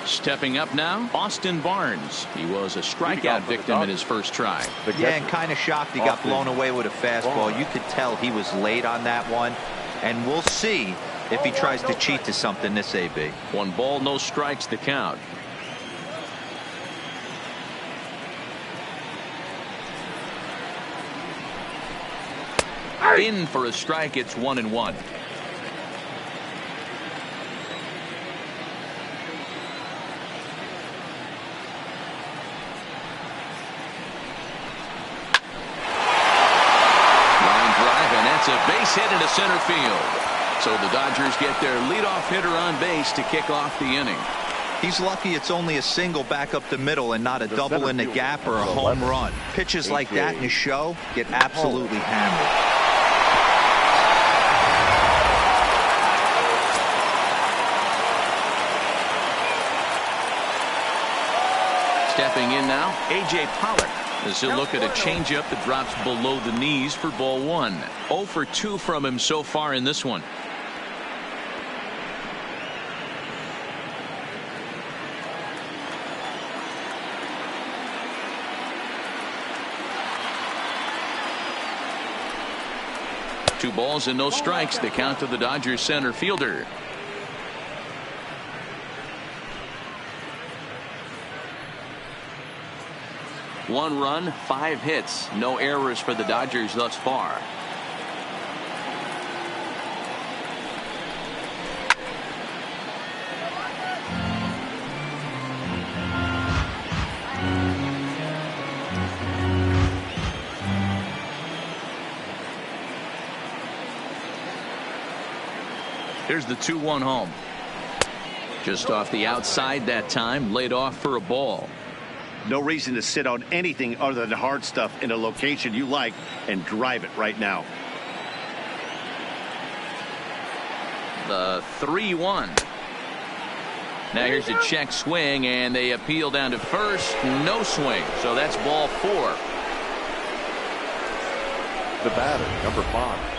S1: Stepping up now, Austin Barnes. He was a strikeout victim in his first try.
S4: Yeah, and kind of shocked he got blown away with a fastball. You could tell he was late on that one, and we'll see if he tries to cheat to something this AB.
S1: 1 ball, no strikes to count. In for a strike. It's 1-1. It's a base hit into center field. So the Dodgers get their leadoff hitter on base to kick off the inning.
S4: He's lucky it's only a single back up the middle and not a double in the gap or a home run. Pitches like that in a show get absolutely hammered.
S1: Stepping in now, A.J. Pollock, as he'll look at a changeup that drops below the knees for ball 1. 0 for 2 from him so far in this one. Two balls and no strikes. The count to the Dodgers center fielder. One run, 5 hits, no errors for the Dodgers thus far. Here's the 2-1 home. Just off the outside that time, laid off for a ball.
S2: No reason to sit on anything other than hard stuff in a location you like and drive it right now.
S1: The 3-1. Now here's a check swing, and they appeal down to first. No swing, so that's ball 4.
S3: The batter, number 5.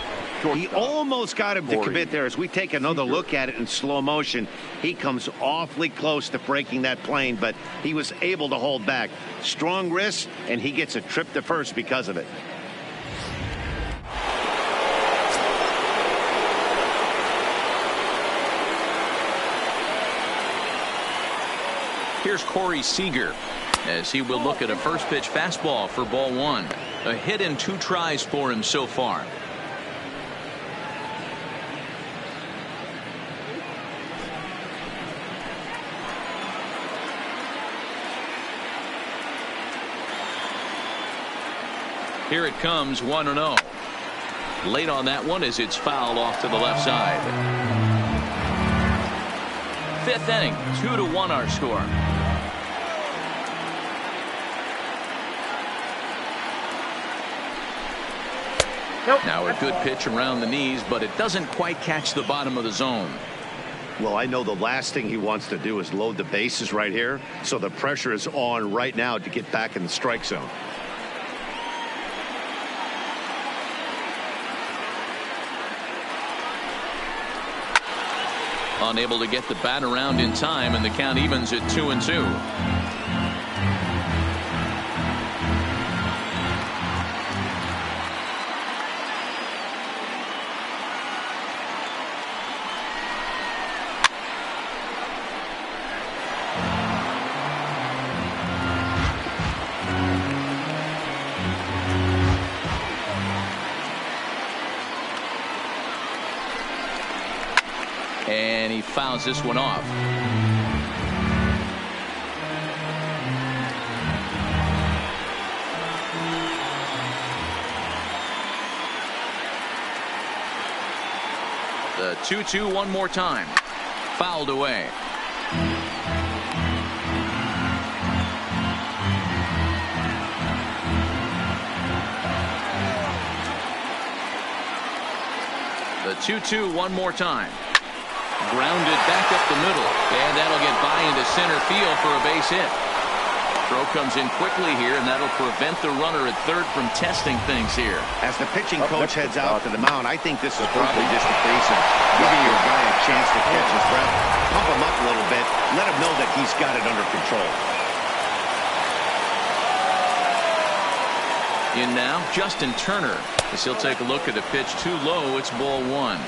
S2: He almost got him to commit there. As we take another look at it in slow motion, he comes awfully close to breaking that plane, but he was able to hold back. Strong wrist, and he gets a trip to first because of it.
S1: Here's Corey Seager as he will look at a first pitch fastball for ball 1. A hit in 2 tries for him so far. Here it comes, 1-0. Late on that one as it's fouled off to the left side. 5th inning, 2-1 our score. Now a good pitch around the knees, but it doesn't quite catch the bottom of the zone.
S2: Well, I know the last thing he wants to do is load the bases right here, so the pressure is on right now to get back in the strike zone.
S1: Unable to get the bat around in time, and the count evens at 2-2. And he fouls this one off. The 2-2 one more time. Fouled away. The 2-2 one more time. Grounded back up the middle, and that'll get by into center field for a base hit. Throw comes in quickly here, and that'll prevent the runner at third from testing things here.
S2: As the pitching coach heads out to the mound, I think this is probably just a case of giving your guy a chance to catch his breath, pump him up a little bit, let him know that he's got it under control.
S1: In now, Justin Turner, as he'll take a look at a pitch too low. It's ball one.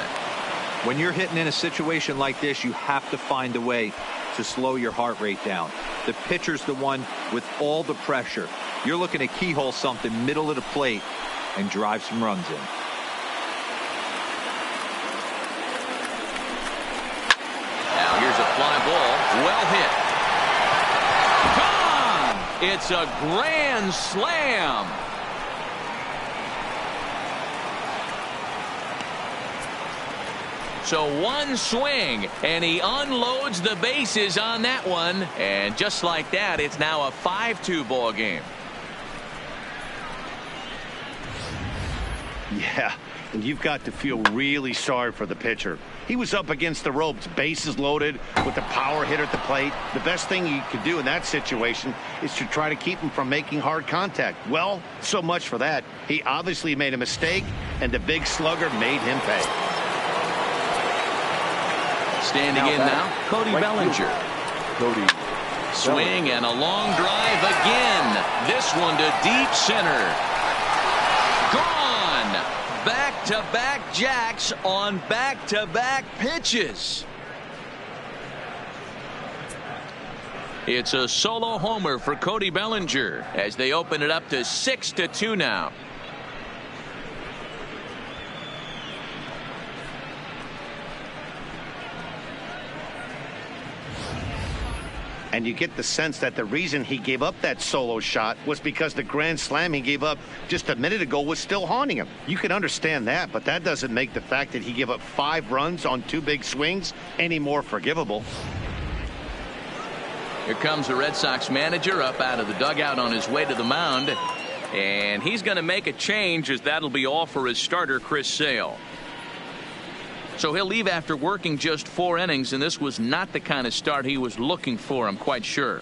S4: When you're hitting in a situation like this, you have to find a way to slow your heart rate down. The pitcher's the one with all the pressure. You're looking to keyhole something middle of the plate and drive some runs in.
S1: Now here's a fly ball, well hit. Gone! It's a grand slam. So one swing, and he unloads the bases on that one. And just like that, it's now a 5-2 ball game.
S2: Yeah, and you've got to feel really sorry for the pitcher. He was up against the ropes, bases loaded, with the power hitter at the plate. The best thing you could do in that situation is to try to keep him from making hard contact. Well, so much for that. He obviously made a mistake, and the big slugger made him pay.
S1: Standing in now, Cody Bellinger. Swing and a long drive again. This one to deep center. Gone. Back-to-back jacks on back-to-back pitches. It's a solo homer for Cody Bellinger as they open it up to 6-2 now.
S2: And you get the sense that the reason he gave up that solo shot was because the grand slam he gave up just a minute ago was still haunting him. You can understand that, but that doesn't make the fact that he gave up 5 runs on 2 big swings any more forgivable.
S1: Here comes the Red Sox manager up out of the dugout on his way to the mound. And he's going to make a change, as that'll be all for his starter, Chris Sale. So he'll leave after working just 4 innings, and this was not the kind of start he was looking for, I'm quite sure.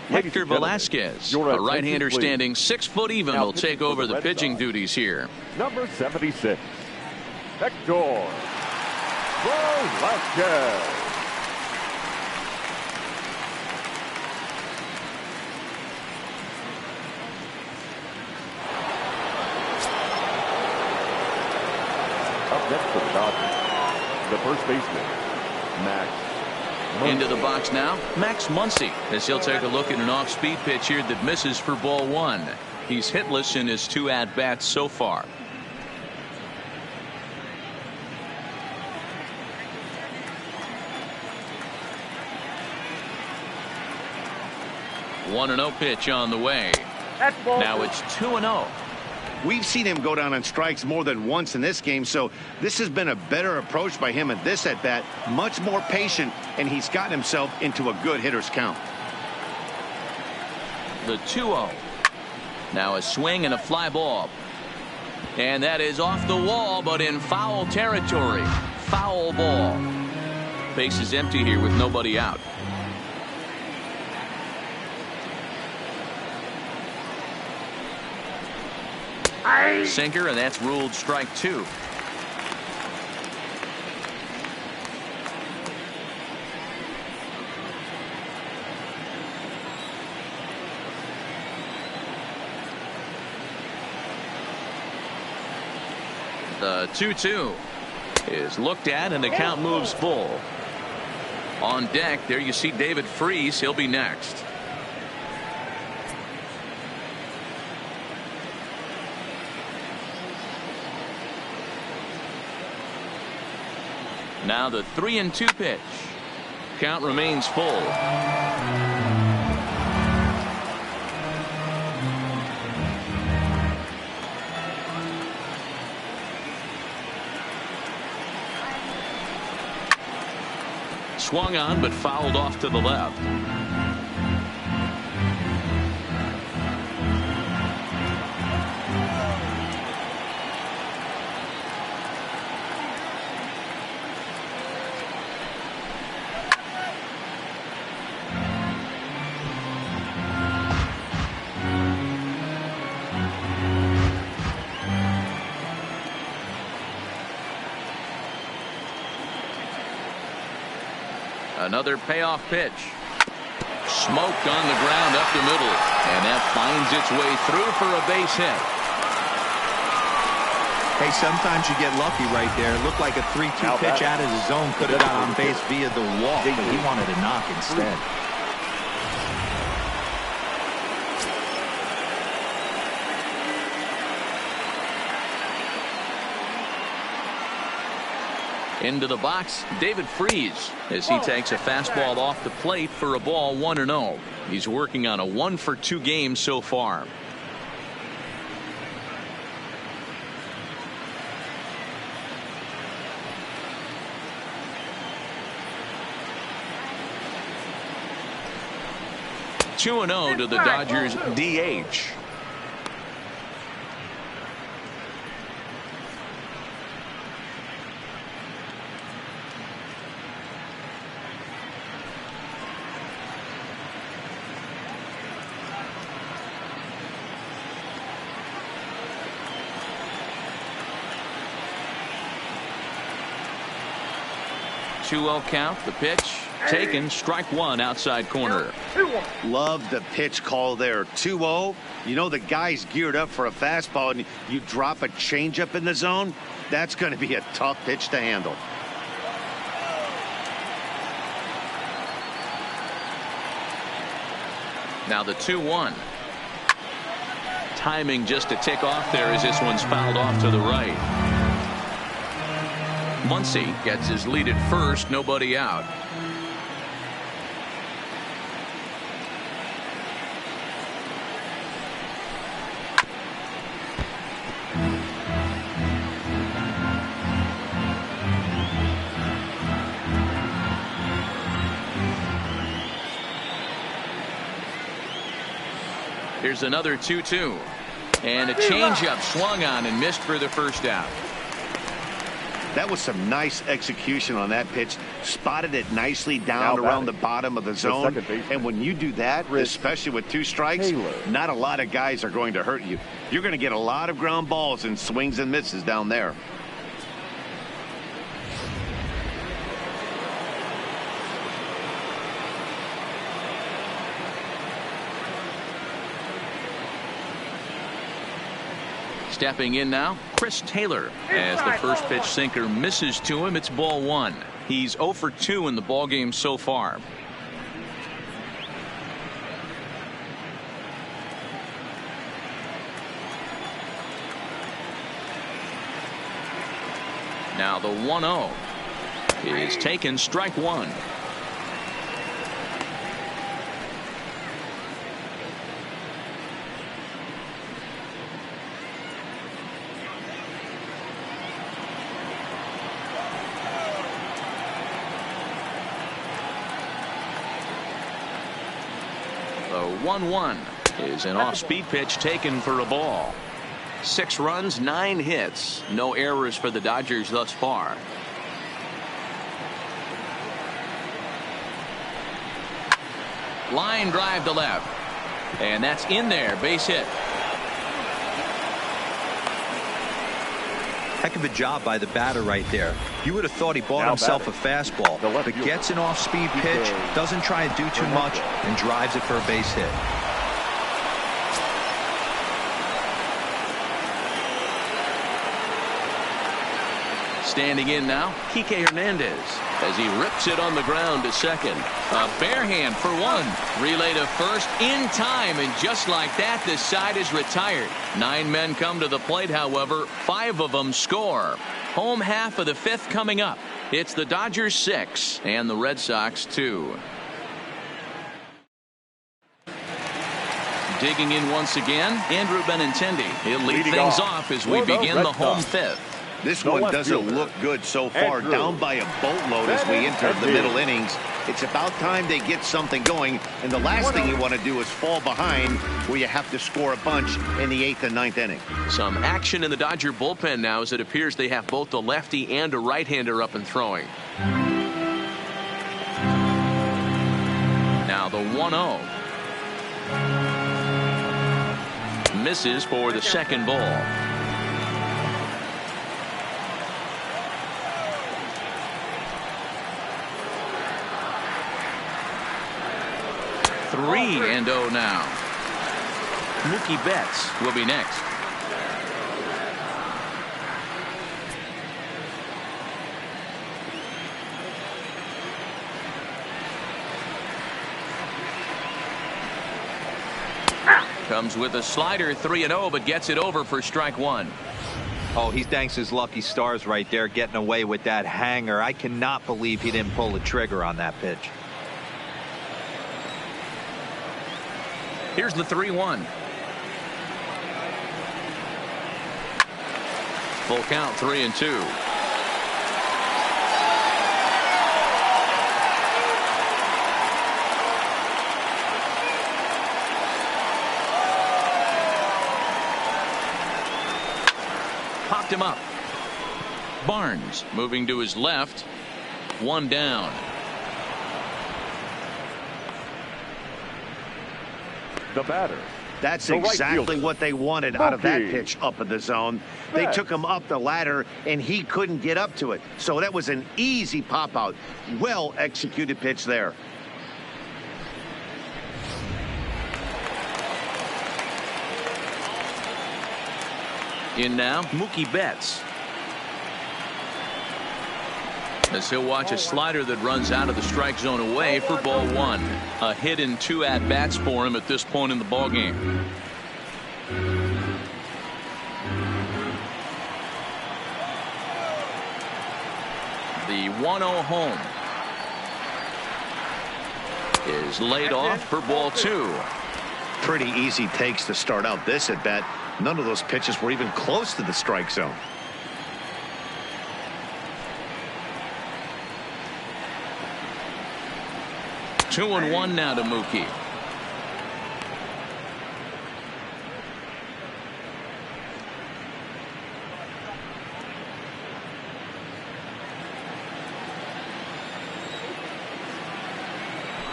S1: Hector Velasquez, a right-hander standing 6 foot even, will take over the pitching duties here.
S3: Number 76, Hector Velasquez. Next for the Dodgers, the first baseman, Max Muncy.
S1: Into the box now, Max Muncy, as he'll take a look at an off-speed pitch here that misses for ball 1. He's hitless in his 2 at-bats so far. One 1-0 pitch on the way. Now it's 2-0.
S2: We've seen him go down on strikes more than once in this game, so this has been a better approach by him at this at-bat, much more patient, and he's gotten himself into a good hitter's count.
S1: The 2-0. Now a swing and a fly ball. And that is off the wall, but in foul territory. Foul ball. Base is empty here with nobody out. Sinker, and that's ruled strike 2. The 2-2 is looked at, and the count moves full. On deck, there you see David Freese. He'll be next. Now the 3-2 pitch. Count remains full. Swung on but fouled off to the left. Another payoff pitch. Smoked on the ground up the middle, and that finds its way through for a base hit.
S4: Hey, sometimes you get lucky right there. It looked like a 3-2 pitch out of the zone. Could have got on base via the walk, but he wanted a knock instead.
S1: Into the box, David Freese, as he takes a fastball off the plate for a ball 1-0. He's working on a 1-for-2 game so far. Two 2-0 to the Dodgers DH. Two-0 count. The pitch taken. Strike one outside corner.
S2: Love the pitch call there. 2-0. You know the guy's geared up for a fastball, and you drop a changeup in the zone. That's going to be a tough pitch to handle.
S1: Now the 2-1. Timing just a tick off there as this one's fouled off to the right. Muncy gets his lead at first, nobody out. Here's another 2-2. And a changeup swung on and missed for the first out.
S2: That was some nice execution on that pitch. Spotted it nicely down around the bottom of the zone. And when you do that, especially with two strikes, not a lot of guys are going to hurt you. You're going to get a lot of ground balls and swings and misses down there.
S1: Stepping in now, Chris Taylor, as the first pitch sinker misses to him. It's ball one. He's 0 for 2 in the ballgame so far. Now the 1-0 is taken. Strike one. The 1-1 is an off-speed pitch taken for a ball. 6 runs, 9 hits. No errors for the Dodgers thus far. Line drive to left. And that's in there. Base hit.
S4: Heck of a job by the batter right there. You would have thought he bought himself a fastball, but gets an off-speed pitch, doesn't try to do too much, and drives it for a base hit.
S1: Standing in now, Kike Hernandez, as he rips it on the ground to second. A bare hand for one. Relay to first in time, and just like that, the side is retired. 9 men come to the plate, however. 5 of them score. Home half of the 5th coming up. It's the Dodgers 6 and the Red Sox 2. Digging in once again, Andrew Benintendi. He'll lead things off as we begin the home fifth.
S2: This one doesn't look good so far. Down by a boatload as we enter the middle innings. It's about time they get something going, and the last thing you want to do is fall behind where you have to score a bunch in the 8th and 9th inning.
S1: Some action in the Dodger bullpen now as it appears they have both a lefty and a right-hander up and throwing. Now the 1-0. Misses for the second ball. Three and 0 now. Mookie Betts will be next. Comes with a slider, 3-0, but gets it over for strike one.
S4: Oh, he thanks his lucky stars right there, getting away with that hanger. I cannot believe he didn't pull the trigger on that pitch.
S1: Here's the 3-1. Full count, 3-2. Popped him up. Barnes moving to his left. One down.
S3: The batter.
S2: That's exactly what they wanted out of that pitch up in the zone. They took him up the ladder, and he couldn't get up to it. So that was an easy pop-out. Well-executed pitch there.
S1: In now, Mookie Betts. As he'll watch a slider that runs out of the strike zone away for ball one. A hit and 2 at-bats for him at this point in the ballgame. The 1-0 home is laid off for ball two.
S2: Pretty easy takes to start out this at bat. None of those pitches were even close to the strike zone.
S1: Two and one now to Mookie.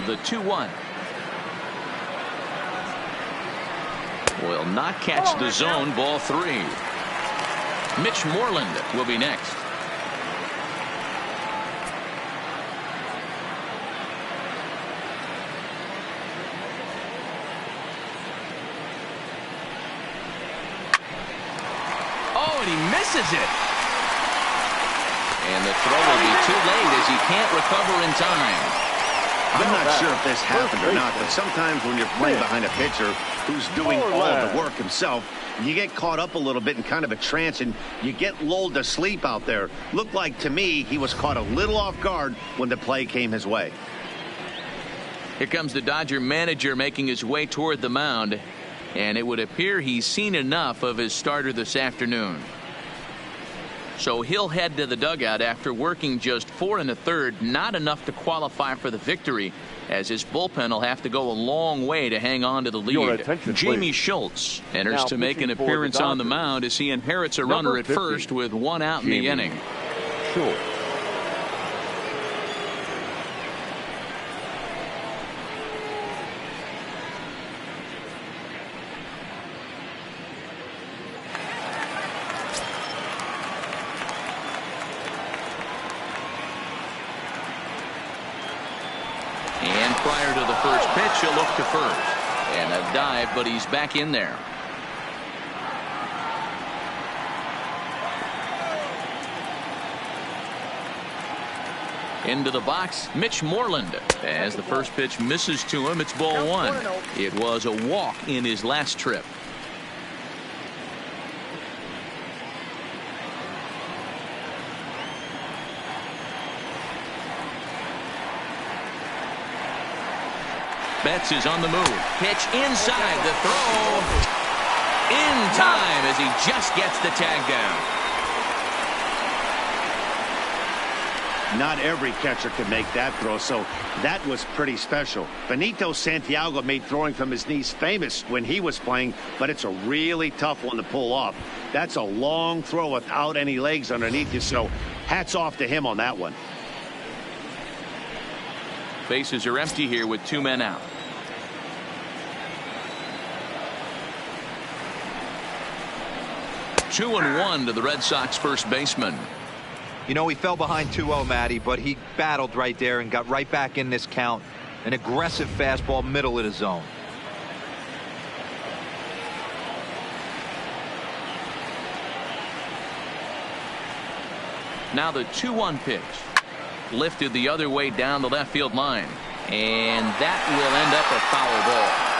S1: The 2-1. Will not catch the zone. Ball three. Mitch Moreland will be next. Oh, and he misses it. And the throw will be too late as he can't recover in time.
S2: I'm not sure if this happened or not, but sometimes when you're playing behind a pitcher who's doing all the work himself, you get caught up a little bit in kind of a trance and you get lulled to sleep out there. Looked like to me he was caught a little off guard when the play came his way.
S1: Here comes the Dodger manager making his way toward the mound, and it would appear he's seen enough of his starter this afternoon. So he'll head to the dugout after working just 4 1/3, not enough to qualify for the victory, as his bullpen will have to go a long way to hang on to the lead. Jamie Schultz enters to make an appearance on the mound as he inherits a runner at first with 1 out in the inning.
S3: Schultz.
S1: Prior to the first pitch, he'll look to first. And a dive, but he's back in there. Into the box, Mitch Moreland. As the first pitch misses to him, it's ball one. It was a walk in his last trip. Betts is on the move. Pitch inside. The throw in time as he just gets the tag down.
S2: Not every catcher can make that throw, so that was pretty special. Benito Santiago made throwing from his knees famous when he was playing, but it's a really tough one to pull off. That's a long throw without any legs underneath you, so hats off to him on that one.
S1: Bases are empty here with 2 men out. Two and one to the Red Sox first baseman.
S4: You know, he fell behind 2-0, Matty, but he battled right there and got right back in this count. An aggressive fastball, middle of the zone.
S1: Now the 2-1 pitch. Lifted the other way down the left field line. And that will end up a foul ball.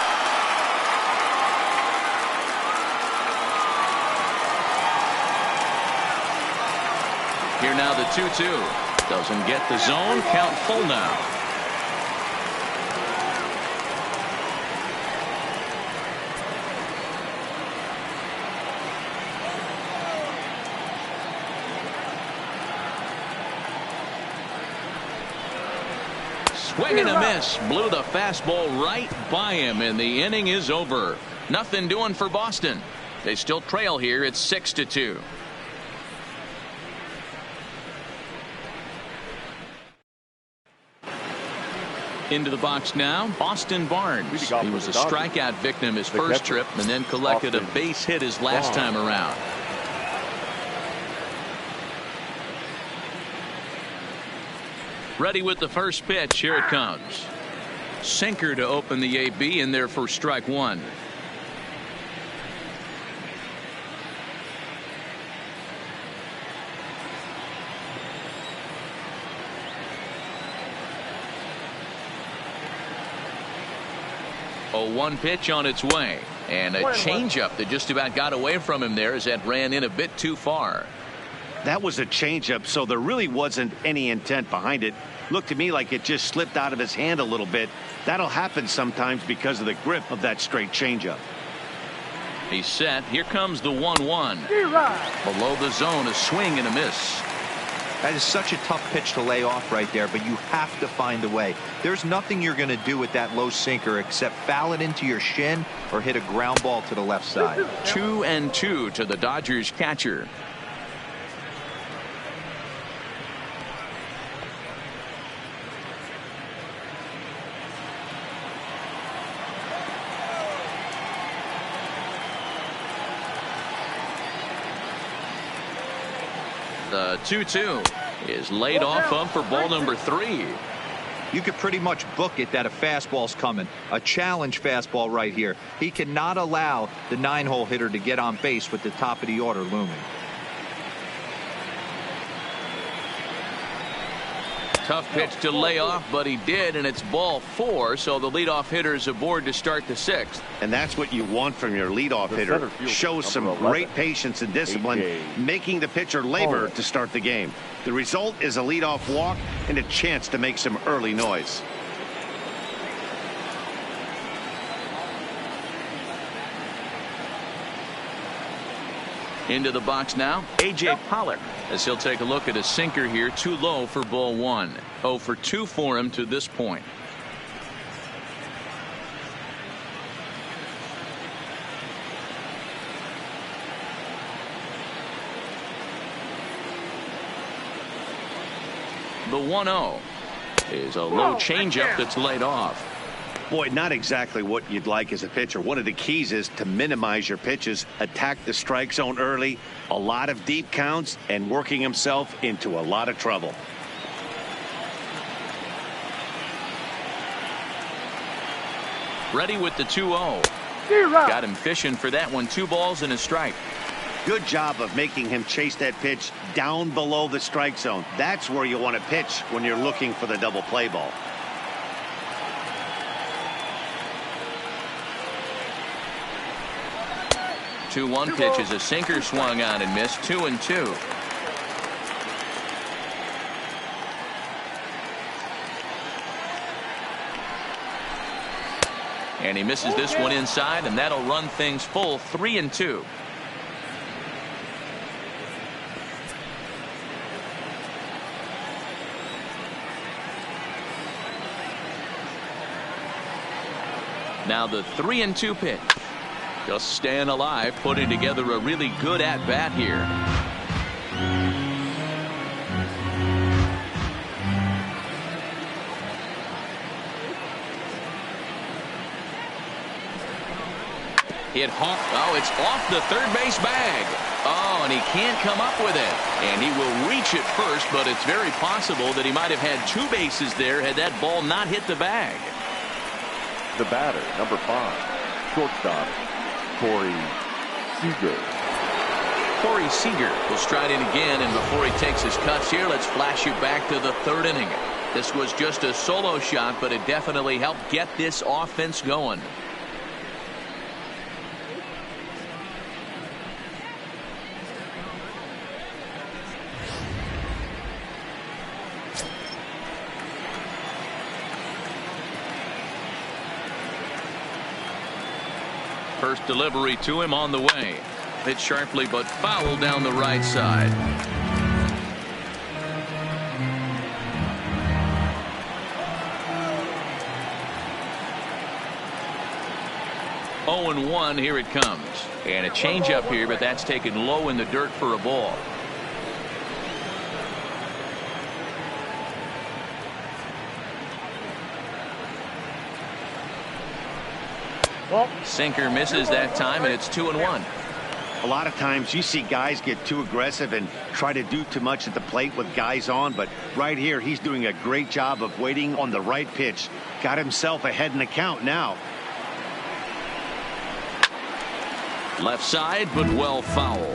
S1: Here now the 2-2. Doesn't get the zone. Count full now. Swing and a miss. Blew the fastball right by him, and the inning is over. Nothing doing for Boston. They still trail here. It's 6-2. Into the box now, Austin Barnes. He was a strikeout victim his first trip and then collected a base hit his last time around. Ready with the first pitch. Here it comes. Sinker to open the AB in there for strike one. A 1 pitch on its way, and a changeup that just about got away from him there as that ran in a bit too far.
S2: That was a changeup, so there really wasn't any intent behind it. Looked to me like it just slipped out of his hand a little bit. That'll happen sometimes because of the grip of that straight changeup.
S1: He's set. Here comes the 1-1. Below the zone, a swing and a miss.
S4: That is such a tough pitch to lay off right there, but you have to find a way. There's nothing you're going to do with that low sinker except foul it into your shin or hit a ground ball to the left side.
S1: 2-2 to the Dodgers catcher. The 2-2 is laid off of for ball number 3.
S4: You could pretty much book it that a fastball's coming. A challenge fastball right here. He cannot allow the 9-hole hitter to get on base with the top of the order looming.
S1: Tough pitch to lay off, but he did, and it's ball 4, so the leadoff hitter is aboard to start the 6th.
S2: And that's what you want from your leadoff hitter. Shows some great patience and discipline, making the pitcher labor to start the game. The result is a leadoff walk and a chance to make some early noise.
S1: Into the box now, A.J. Pollock, as he'll take a look at a sinker here, too low for ball 1. 0 for 2 for him to this point. The 1-0 is a low changeup that's laid off.
S2: Boy, not exactly what you'd like as a pitcher. One of the keys is to minimize your pitches, attack the strike zone early, a lot of deep counts, and working himself into a lot of trouble.
S1: Ready with the 2-0. Got him fishing for that one. 2 balls and a strike.
S2: Good job of making him chase that pitch down below the strike zone. That's where you want to pitch when you're looking for the double play ball.
S1: The 2-1 pitch is a sinker, swung on and missed. 2-2. And he misses this one inside, and that'll run things full 3-2. Now the 3-2 pitch. Just staying alive, putting together a really good at-bat here. Hit hard. Oh, it's off the third base bag. Oh, and he can't come up with it. And he will reach it first, but it's very possible that he might have had 2 bases there had that ball not hit the bag.
S3: The batter, number 5, shortstop, Corey Seager.
S1: Corey Seager will stride in again, and before he takes his cuts here, let's flash you back to the 3rd inning. This was just a solo shot, but it definitely helped get this offense going. First delivery to him on the way. Hit sharply but foul down the right side. Oh, 0-1, here it comes. And a changeup here, but that's taken low in the dirt for a ball. Sinker misses that time, and it's 2-1.
S2: A lot of times you see guys get too aggressive and try to do too much at the plate with guys on, but right here he's doing a great job of waiting on the right pitch. Got himself ahead in the count now.
S1: Left side, but well foul.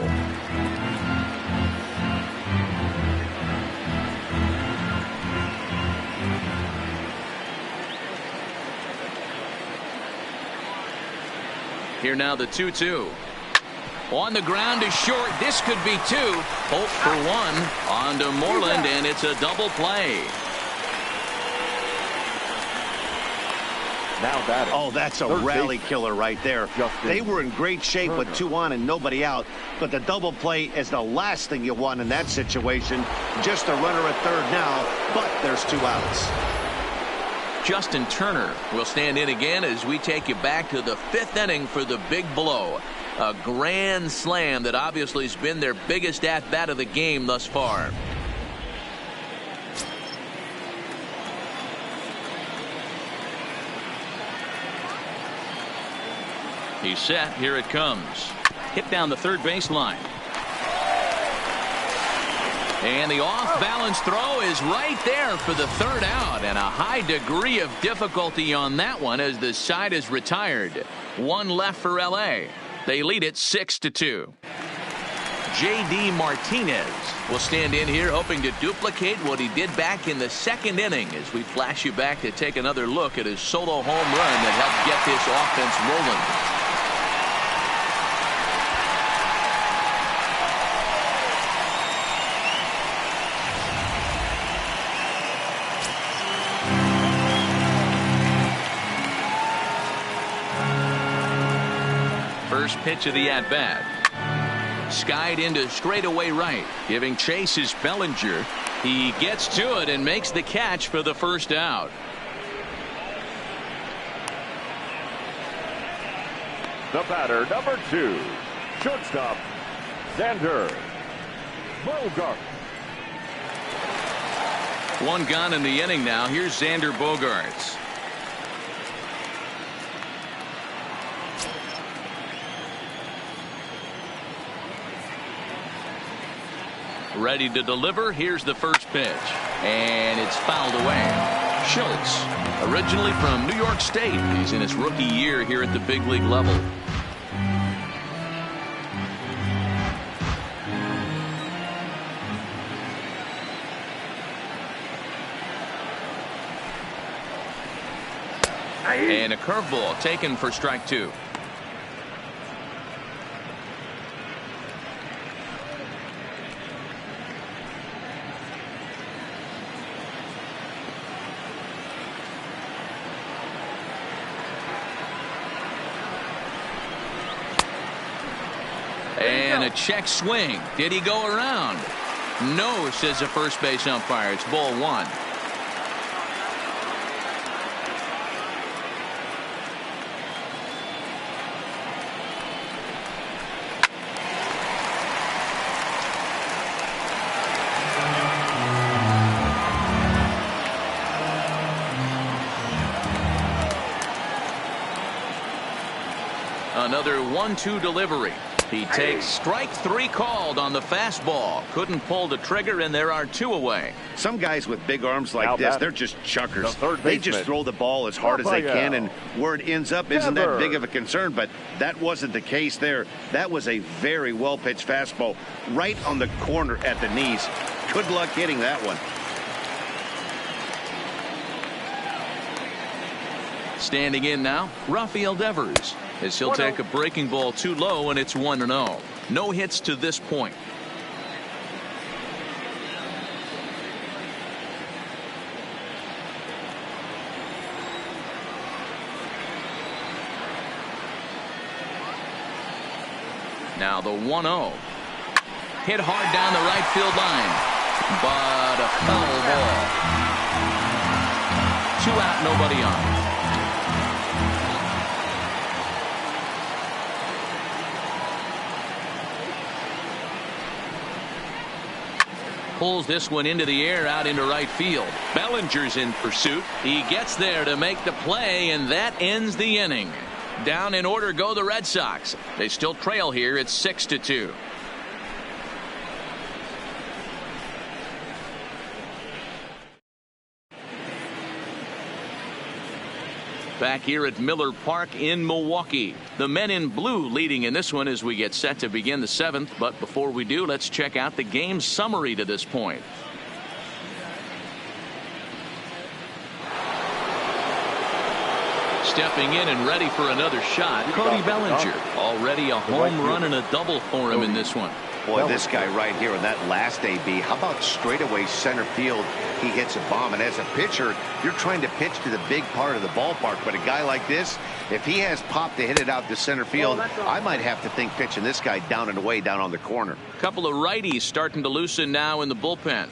S1: Here now the 2-2. On the ground is short. This could be 2. Hope for 1 on to Moreland, and it's a double play.
S3: Now batting.
S2: Oh, that's a rally killer right there. They were in great shape with 2 on and nobody out, but the double play is the last thing you want in that situation. Just a runner at third now, but there's 2 outs.
S1: Justin Turner will stand in again as we take you back to the 5th inning for the big blow. A grand slam that obviously has been their biggest at-bat of the game thus far. He's set. Here it comes. Hit down the third baseline. And the off-balance throw is right there for the 3rd out, and a high degree of difficulty on that one as the side is retired. 1 left for LA. They lead it 6-2. J.D. Martinez will stand in here hoping to duplicate what he did back in the 2nd inning as we flash you back to take another look at his solo home run that helped get this offense rolling. First pitch of the at-bat. Skied into straightaway right, giving chase is Bellinger. He gets to it and makes the catch for the 1st out.
S3: The batter, number 2, shortstop, Xander Bogaerts.
S1: 1 gone in the inning now. Here's Xander Bogaerts. Ready to deliver. Here's the first pitch, and it's fouled away. Schultz, originally from New York State, he's in his rookie year here at the big league level. And a curveball taken for strike 2. And a check swing. Did he go around? No, says the first base umpire. It's ball one. Another 1-2 delivery. He takes strike three called on the fastball. Couldn't pull the trigger, and there are two away.
S2: Some guys with big arms like this, they're just chuckers. They just throw the ball as hard as they can, and where it ends up isn't that big of a concern, but that wasn't the case there. That was a very well-pitched fastball right on the corner at the knees. Good luck hitting that one.
S1: Standing in now, Rafael Devers, as he'll take a breaking ball too low, and it's 1-0. No hits to this point. Now the 1-0. Hit hard down the right field line, but a foul ball. 2 out, nobody on. Pulls this one into the air out into right field. Bellinger's in pursuit. He gets there to make the play, and that ends the inning. Down in order go the Red Sox. They still trail here. It's 6-2. Back here at Miller Park in Milwaukee. The men in blue leading in this one as we get set to begin the 7th. But before we do, let's check out the game summary to this point. Stepping in and ready for another shot, Cody Bellinger. Already a home run and a double for him in this one.
S2: Boy, this guy right here in that last AB, how about straightaway center field? He hits a bomb, and as a pitcher, you're trying to pitch to the big part of the ballpark, but a guy like this, if he has pop to hit it out to center field, I might have to think pitching this guy down and away down on the corner.
S1: Couple of righties starting to loosen now in the bullpen.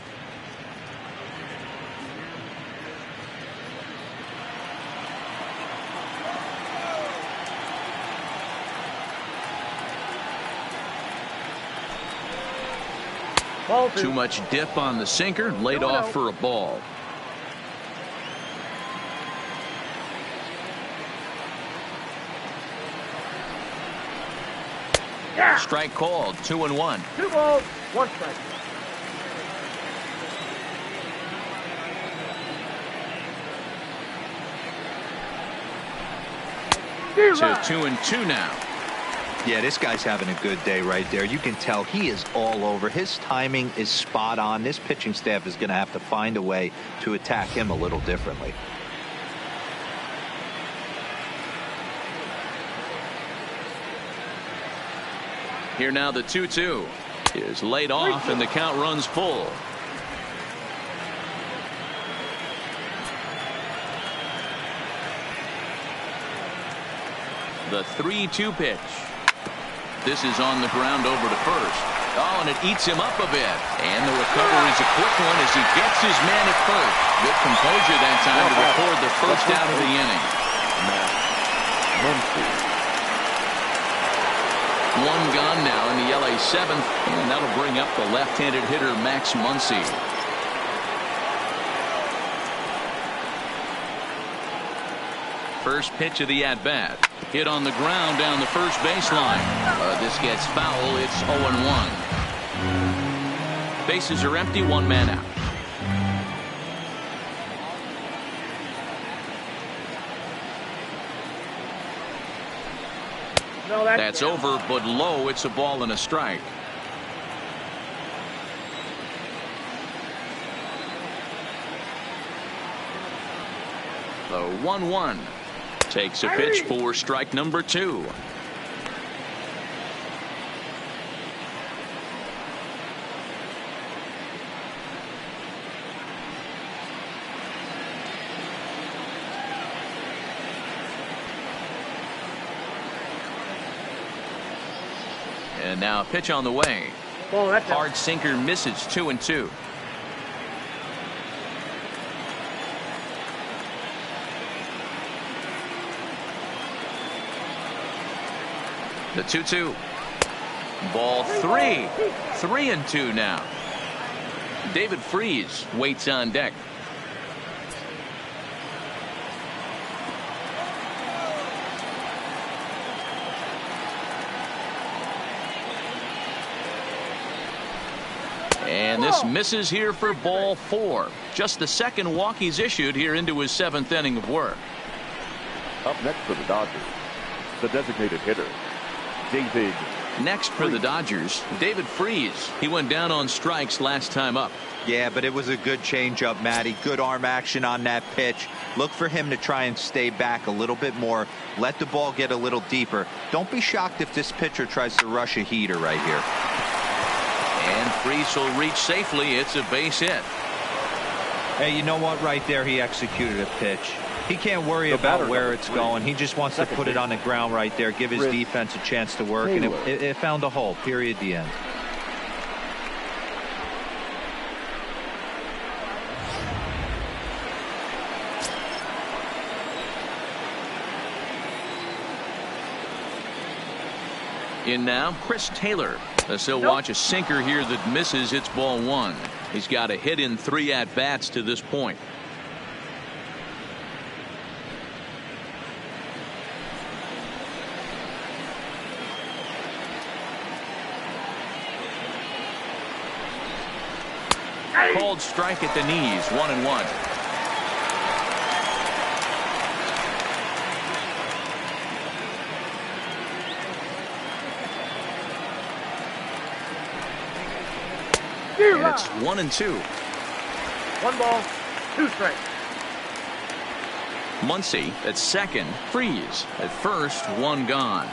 S1: Too much dip on the sinker, laid off for a ball. Strike called, 2-1.
S5: 2 balls, 1 strike.
S1: To 2-2 now.
S4: Yeah, this guy's having a good day right there. You can tell he is all over. His timing is spot on. This pitching staff is going to have to find a way to attack him a little differently.
S1: Here now the 2-2 is laid off, and the count runs full. The 3-2 pitch. This is on the ground over to first. Oh, and it eats him up a bit. And the recovery is a quick one as he gets his man at first. Good composure that time to record the first out of the inning. One gone now in the LA 7th, and that'll bring up the left-handed hitter Max Muncy. First pitch of the at-bat. Hit on the ground down the first baseline. This gets foul. It's 0-1. Bases are empty. 1 man out. That's over, but low. It's a ball and a strike. The 1-1. Takes a pitch for strike number 2. And now a pitch on the way. Hard sinker misses, 2-2. The 2-2. Ball 3. 3-2 now. David Freese waits on deck. And this misses here for ball 4. Just the second walk he's issued here into his 7th inning of work.
S3: Up next for the Dodgers, the designated hitter, David.
S1: Next for the Dodgers, David Freese. He went down on strikes last time up.
S4: Yeah, but it was a good changeup, Matty. Good arm action on that pitch. Look for him to try and stay back a little bit more. Let the ball get a little deeper. Don't be shocked if this pitcher tries to rush a heater right here.
S1: And Freese will reach safely. It's a base hit.
S4: Hey, you know what? Right there, he executed a pitch. He can't worry about where it's going. He just wants to put it on the ground right there, give his defense a chance to work, and it found a hole. Period. The end.
S1: In now, Chris Taylor. He'll watch a sinker here that misses. It's ball 1. He's got a hit in 3 at-bats to this point. Called strike at the knees, 1-1. And it's 1-2.
S5: 1 ball, 2 strikes.
S1: Muncy at second. Freese at first. 1 gone.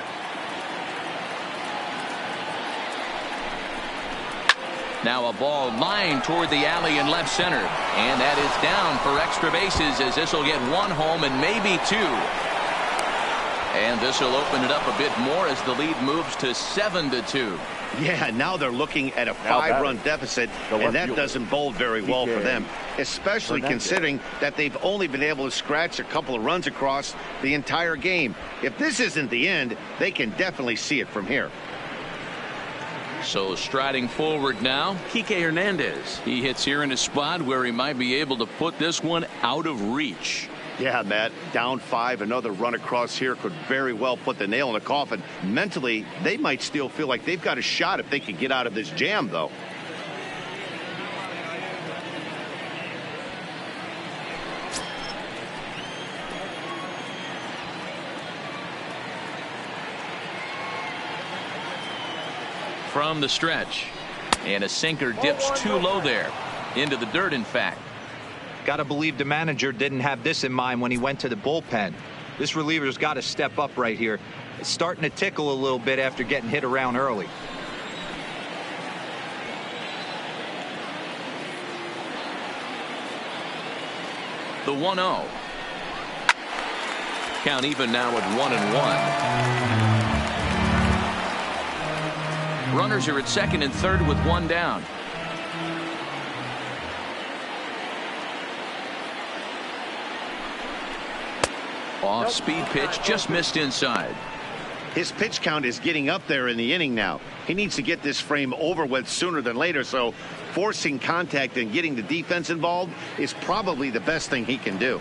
S1: Now a ball lined toward the alley in left center. And that is down for extra bases, as this will get 1 home and maybe 2. And this will open it up a bit more as the lead moves to 7-2.
S2: Yeah, now they're looking at a 5-run deficit, and that doesn't bode very well for them, especially considering that they've only been able to scratch a couple of runs across the entire game. If this isn't the end, they can definitely see it from here.
S1: So striding forward now, Kike Hernandez. He hits here in a spot where he might be able to put this one out of reach.
S2: Yeah, Matt, down 5, another run across here could very well put the nail in the coffin. Mentally, they might still feel like they've got a shot if they can get out of this jam, though.
S1: From the stretch, and a sinker dips too low there, into the dirt, in fact.
S4: Got to believe the manager didn't have this in mind when he went to the bullpen. This reliever's got to step up right here. It's starting to tickle a little bit after getting hit around early.
S1: The 1-0. Count even now at 1-1. Runners are at second and third with 1 down. Off-speed pitch, just missed inside.
S2: His pitch count is getting up there in the inning now. He needs to get this frame over with sooner than later, so forcing contact and getting the defense involved is probably the best thing he can do.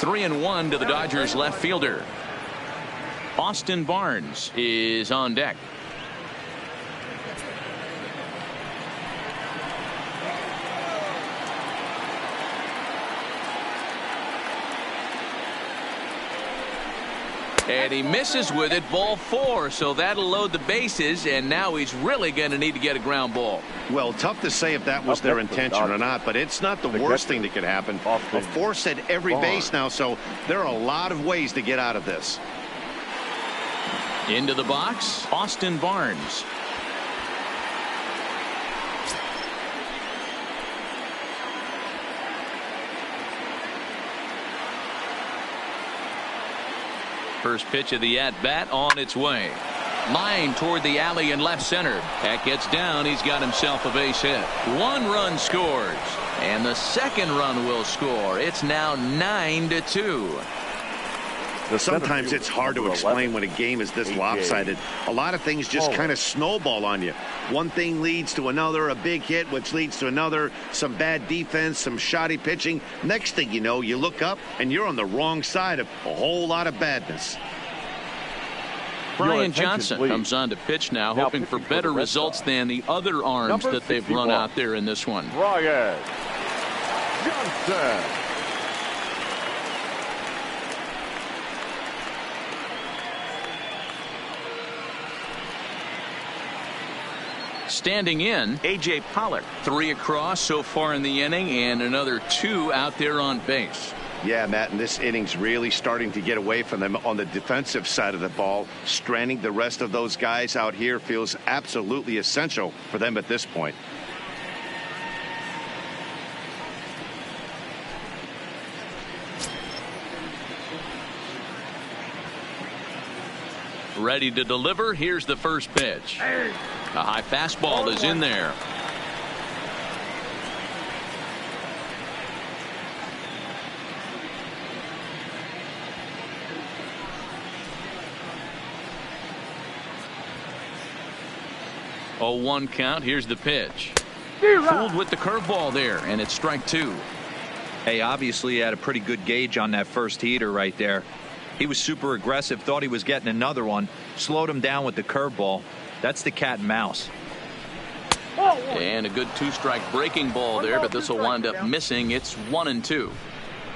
S1: Three and 1 to the Dodgers left fielder. Austin Barnes is on deck. And he misses with it, ball 4, so that'll load the bases, and now he's really going to need to get a ground ball.
S2: Well, tough to say if that was their intention or not, but it's not the worst thing that could happen. A force at every base now, so there are a lot of ways to get out of this.
S1: Into the box, Austin Barnes. First pitch of the at-bat on its way. Line toward the alley in left center. That gets down. He's got himself a base hit. 1 run scores. And the second run will score. It's now 9-2.
S2: Sometimes it's hard to explain when a game is this lopsided. A lot of things just kind of snowball on you. One thing leads to another, a big hit, which leads to another, some bad defense, some shoddy pitching. Next thing you know, you look up and you're on the wrong side of a whole lot of badness.
S1: Brian Johnson comes on to pitch now, hoping for better results than the other arms that they've run out there in this one.
S3: Brian Johnson.
S1: Standing in, A.J. Pollock. 3 across so far in the inning, and another 2 out there on base.
S2: Yeah, Matt, and this inning's really starting to get away from them on the defensive side of the ball. Stranding the rest of those guys out here feels absolutely essential for them at this point.
S1: Ready to deliver. Here's the first pitch. A high fastball is in there. Oh, 1 count. Here's the pitch. Fooled with the curveball there, and it's strike 2.
S4: Hey, obviously he had a pretty good gauge on that first heater right there. He was super aggressive, thought he was getting another one, slowed him down with the curveball. That's the cat and mouse.
S1: And a good 2-strike breaking ball there, but this will wind up missing. It's 1-2.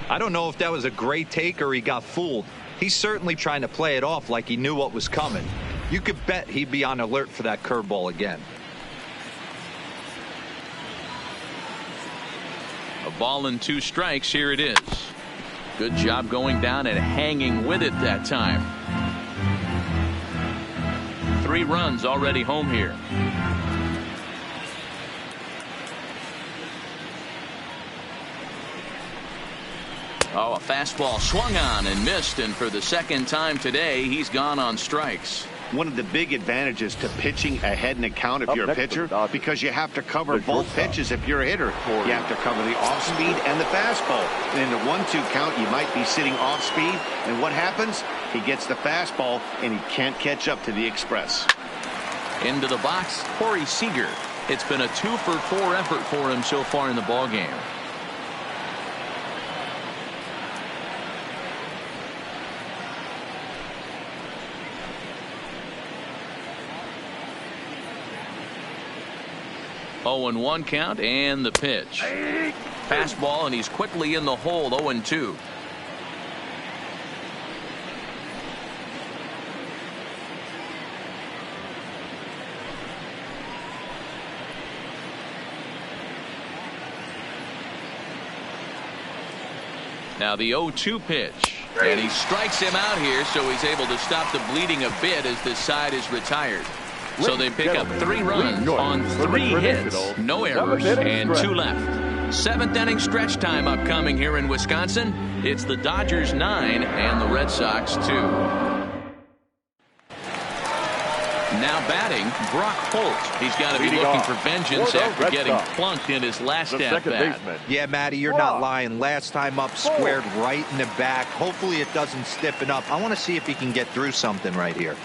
S4: I don't know if that was a great take or he got fooled. He's certainly trying to play it off like he knew what was coming. You could bet he'd be on alert for that curveball again.
S1: A ball and 2 strikes. Here it is. Good job going down and hanging with it that time. 3 runs already home here. Oh, a fastball swung on and missed, and for the second time today, he's gone on strikes.
S2: One of the big advantages to pitching ahead in a count if you're a pitcher, because you have to cover both pitches if you're a hitter. You have to cover the off-speed and the fastball. And in a 1-2 count, you might be sitting off-speed, and what happens? He gets the fastball, and he can't catch up to the express.
S1: Into the box, Corey Seager. It's been a 2-for-4 effort for him so far in the ballgame. Oh, and 1 count, and the pitch. Fastball, and he's quickly in the hole. 0-2. Now the 0-2 pitch, and he strikes him out here, so he's able to stop the bleeding a bit as this side is retired. So they pick up 3 runs on 3 hits, no errors, and 2 left. 7th inning stretch time upcoming here in Wisconsin. It's the Dodgers 9 and the Red Sox 2. Now batting, Brock Holt. He's got to be looking for vengeance after getting plunked in his last at-bat.
S4: Yeah, Matty, you're not lying. Last time up, squared right in the back. Hopefully it doesn't stiffen up. I want to see if he can get through something right here.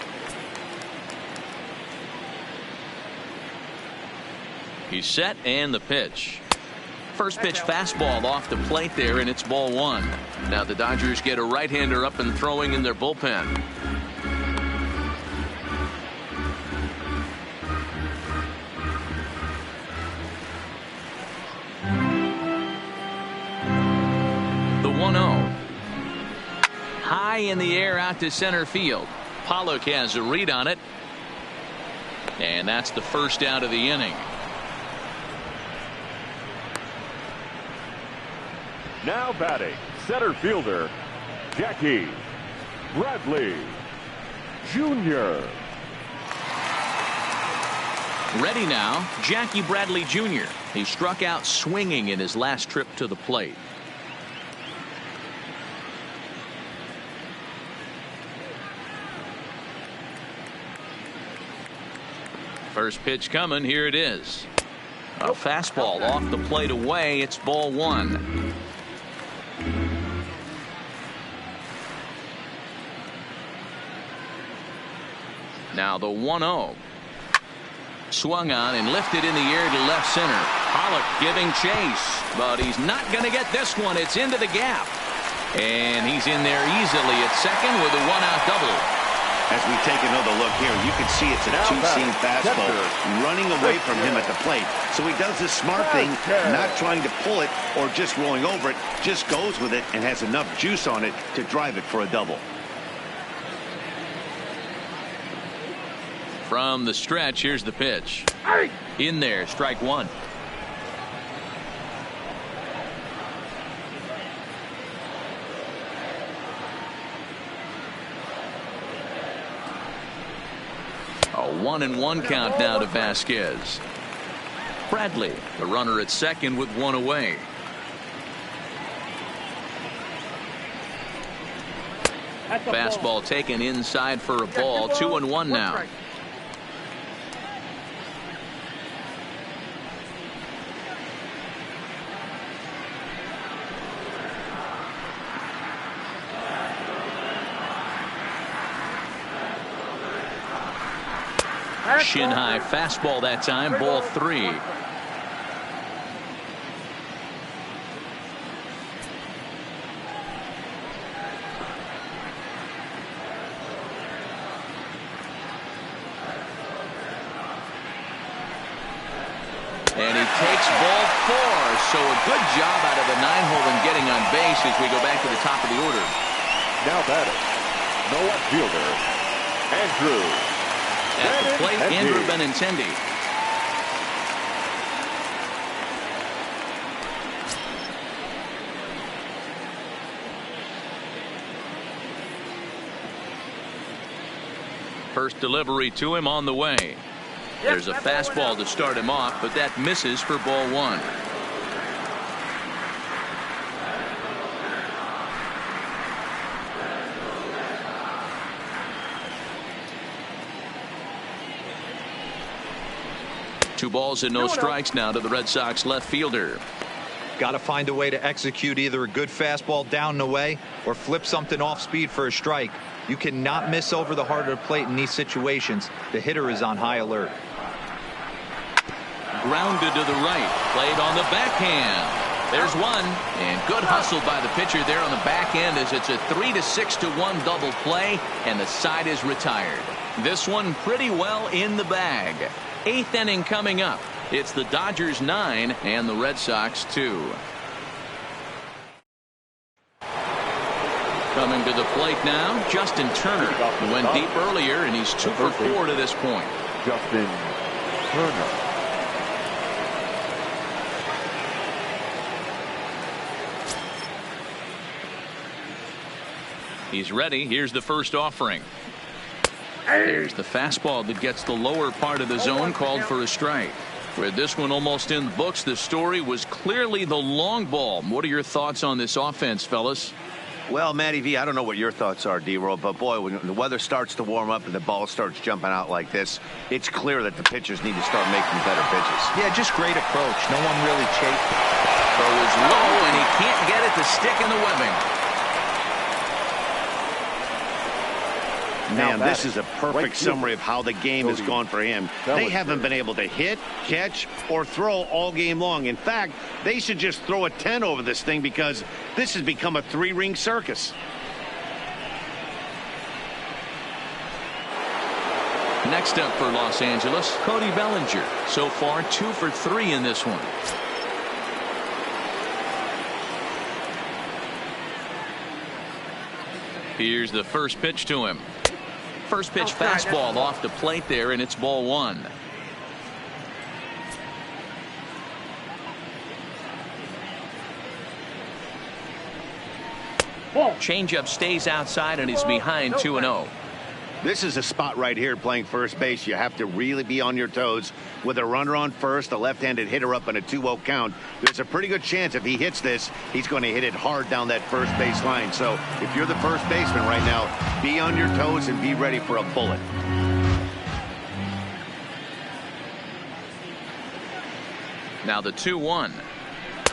S1: He's set, and the pitch. First pitch fastball off the plate there, and it's ball 1. Now the Dodgers get a right-hander up and throwing in their bullpen. The 1-0. High in the air out to center field. Pollock has a read on it. And that's the first out of the inning.
S3: Now batting, center fielder, Jackie Bradley Jr.
S1: Ready now, Jackie Bradley Jr. He struck out swinging in his last trip to the plate. First pitch coming. Here it is. A fastball off the plate away. It's ball one. Now the 1-0. Swung on and lifted in the air to left center. Pollock giving chase, but he's not going to get this one. It's into the gap. And he's in there easily at second with a 1-out double.
S2: As we take another look here, you can see it's a two-seam fastball running away from him at the plate. So he does this smart thing, not trying to pull it or just rolling over it, just goes with it and has enough juice on it to drive it for a double.
S1: From the stretch, here's the pitch. In there, strike one. A 1-1 count now to Vasquez. Bradley, the runner at second with one away. Fastball taken inside for a ball. 2-1 now. Shin high fastball that time. Ball three. And he takes ball four. So a good job out of the 9-hole in getting on base as we go back to the top of the order.
S3: Now batting, the left fielder, Andrew.
S1: At the plate, Andrew Benintendi. First delivery to him on the way. There's a fastball to start him off, but that misses for ball one. Two balls and no strikes now to the Red Sox left fielder.
S4: Got to find a way to execute either a good fastball down and away or flip something off speed for a strike. You cannot miss over the heart of the plate in these situations. The hitter is on high alert.
S1: Grounded to the right. Played on the backhand. There's one. And good hustle by the pitcher there on the back end as it's a 3-6-1 double play and the side is retired. This one pretty well in the bag. 8th inning coming up. It's the Dodgers 9 and the Red Sox 2. Coming to the plate now, Justin Turner. He went deep earlier and he's 2 for 4 to this point.
S3: Justin Turner.
S1: He's ready. Here's the first offering. There's the fastball that gets the lower part of the zone, called for a strike. With this one almost in the books, the story was clearly the long ball. What are your thoughts on this offense, fellas?
S2: Well, Matty V, I don't know what your thoughts are, D-Roll, but boy, when the weather starts to warm up and the ball starts jumping out like this, it's clear that the pitchers need to start making better pitches.
S4: Yeah, just great approach. No one really chased.
S1: Throw is low, and he can't get it to stick in the webbing.
S2: Man, this is a perfect summary of how the game has gone for him. They haven't been able to hit, catch, or throw all game long. In fact, they should just throw a 10 over this thing because this has become a 3-ring circus.
S1: Next up for Los Angeles, Cody Bellinger. So far, 2 for 3 in this one. Here's the first pitch to him. First pitch fastball off the plate there, and it's ball one. Changeup stays outside and is behind 2-0.
S2: This is a spot right here playing first base. You have to really be on your toes. With a runner on first, a left-handed hitter up in a 2-0 count, there's a pretty good chance if he hits this, he's going to hit it hard down that first base line. So if you're the first baseman right now, be on your toes and be ready for a bullet.
S1: Now the 2-1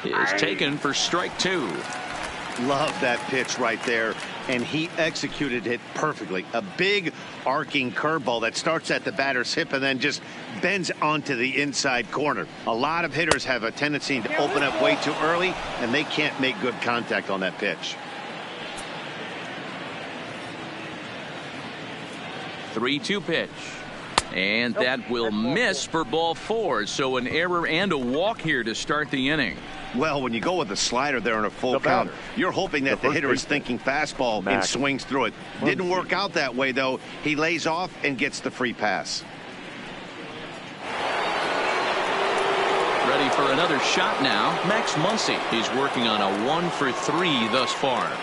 S1: is taken for strike 2.
S2: Love that pitch right there, and he executed it perfectly. A big arcing curveball that starts at the batter's hip and then just bends onto the inside corner. A lot of hitters have a tendency to open up way too early, and they can't make good contact on that pitch.
S1: 3-2 pitch. And that will miss for ball 4. So an error and a walk here to start the inning.
S2: Well, when you go with a slider there on a full count, you're hoping that the hitter is thinking fastball and swings through it. Didn't work out that way, though. He lays off and gets the free pass.
S1: Ready for another shot now. Max Muncy. He's working on a 1 for 3 thus far.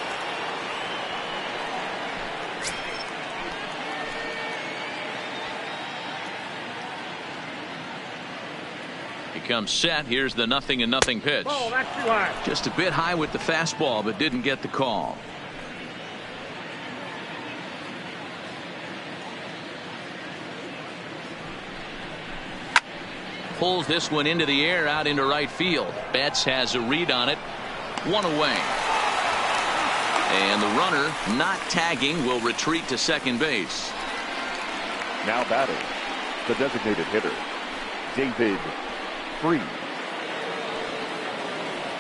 S1: Comes set. Here's the 0-0 pitch.
S5: Oh, that's too high.
S1: Just a bit high with the fastball, but didn't get the call. Pulls this one into the air out into right field. Betts has a read on it. 1 away. And the runner not tagging will retreat to second base.
S3: Now batting, the designated hitter, David Freese.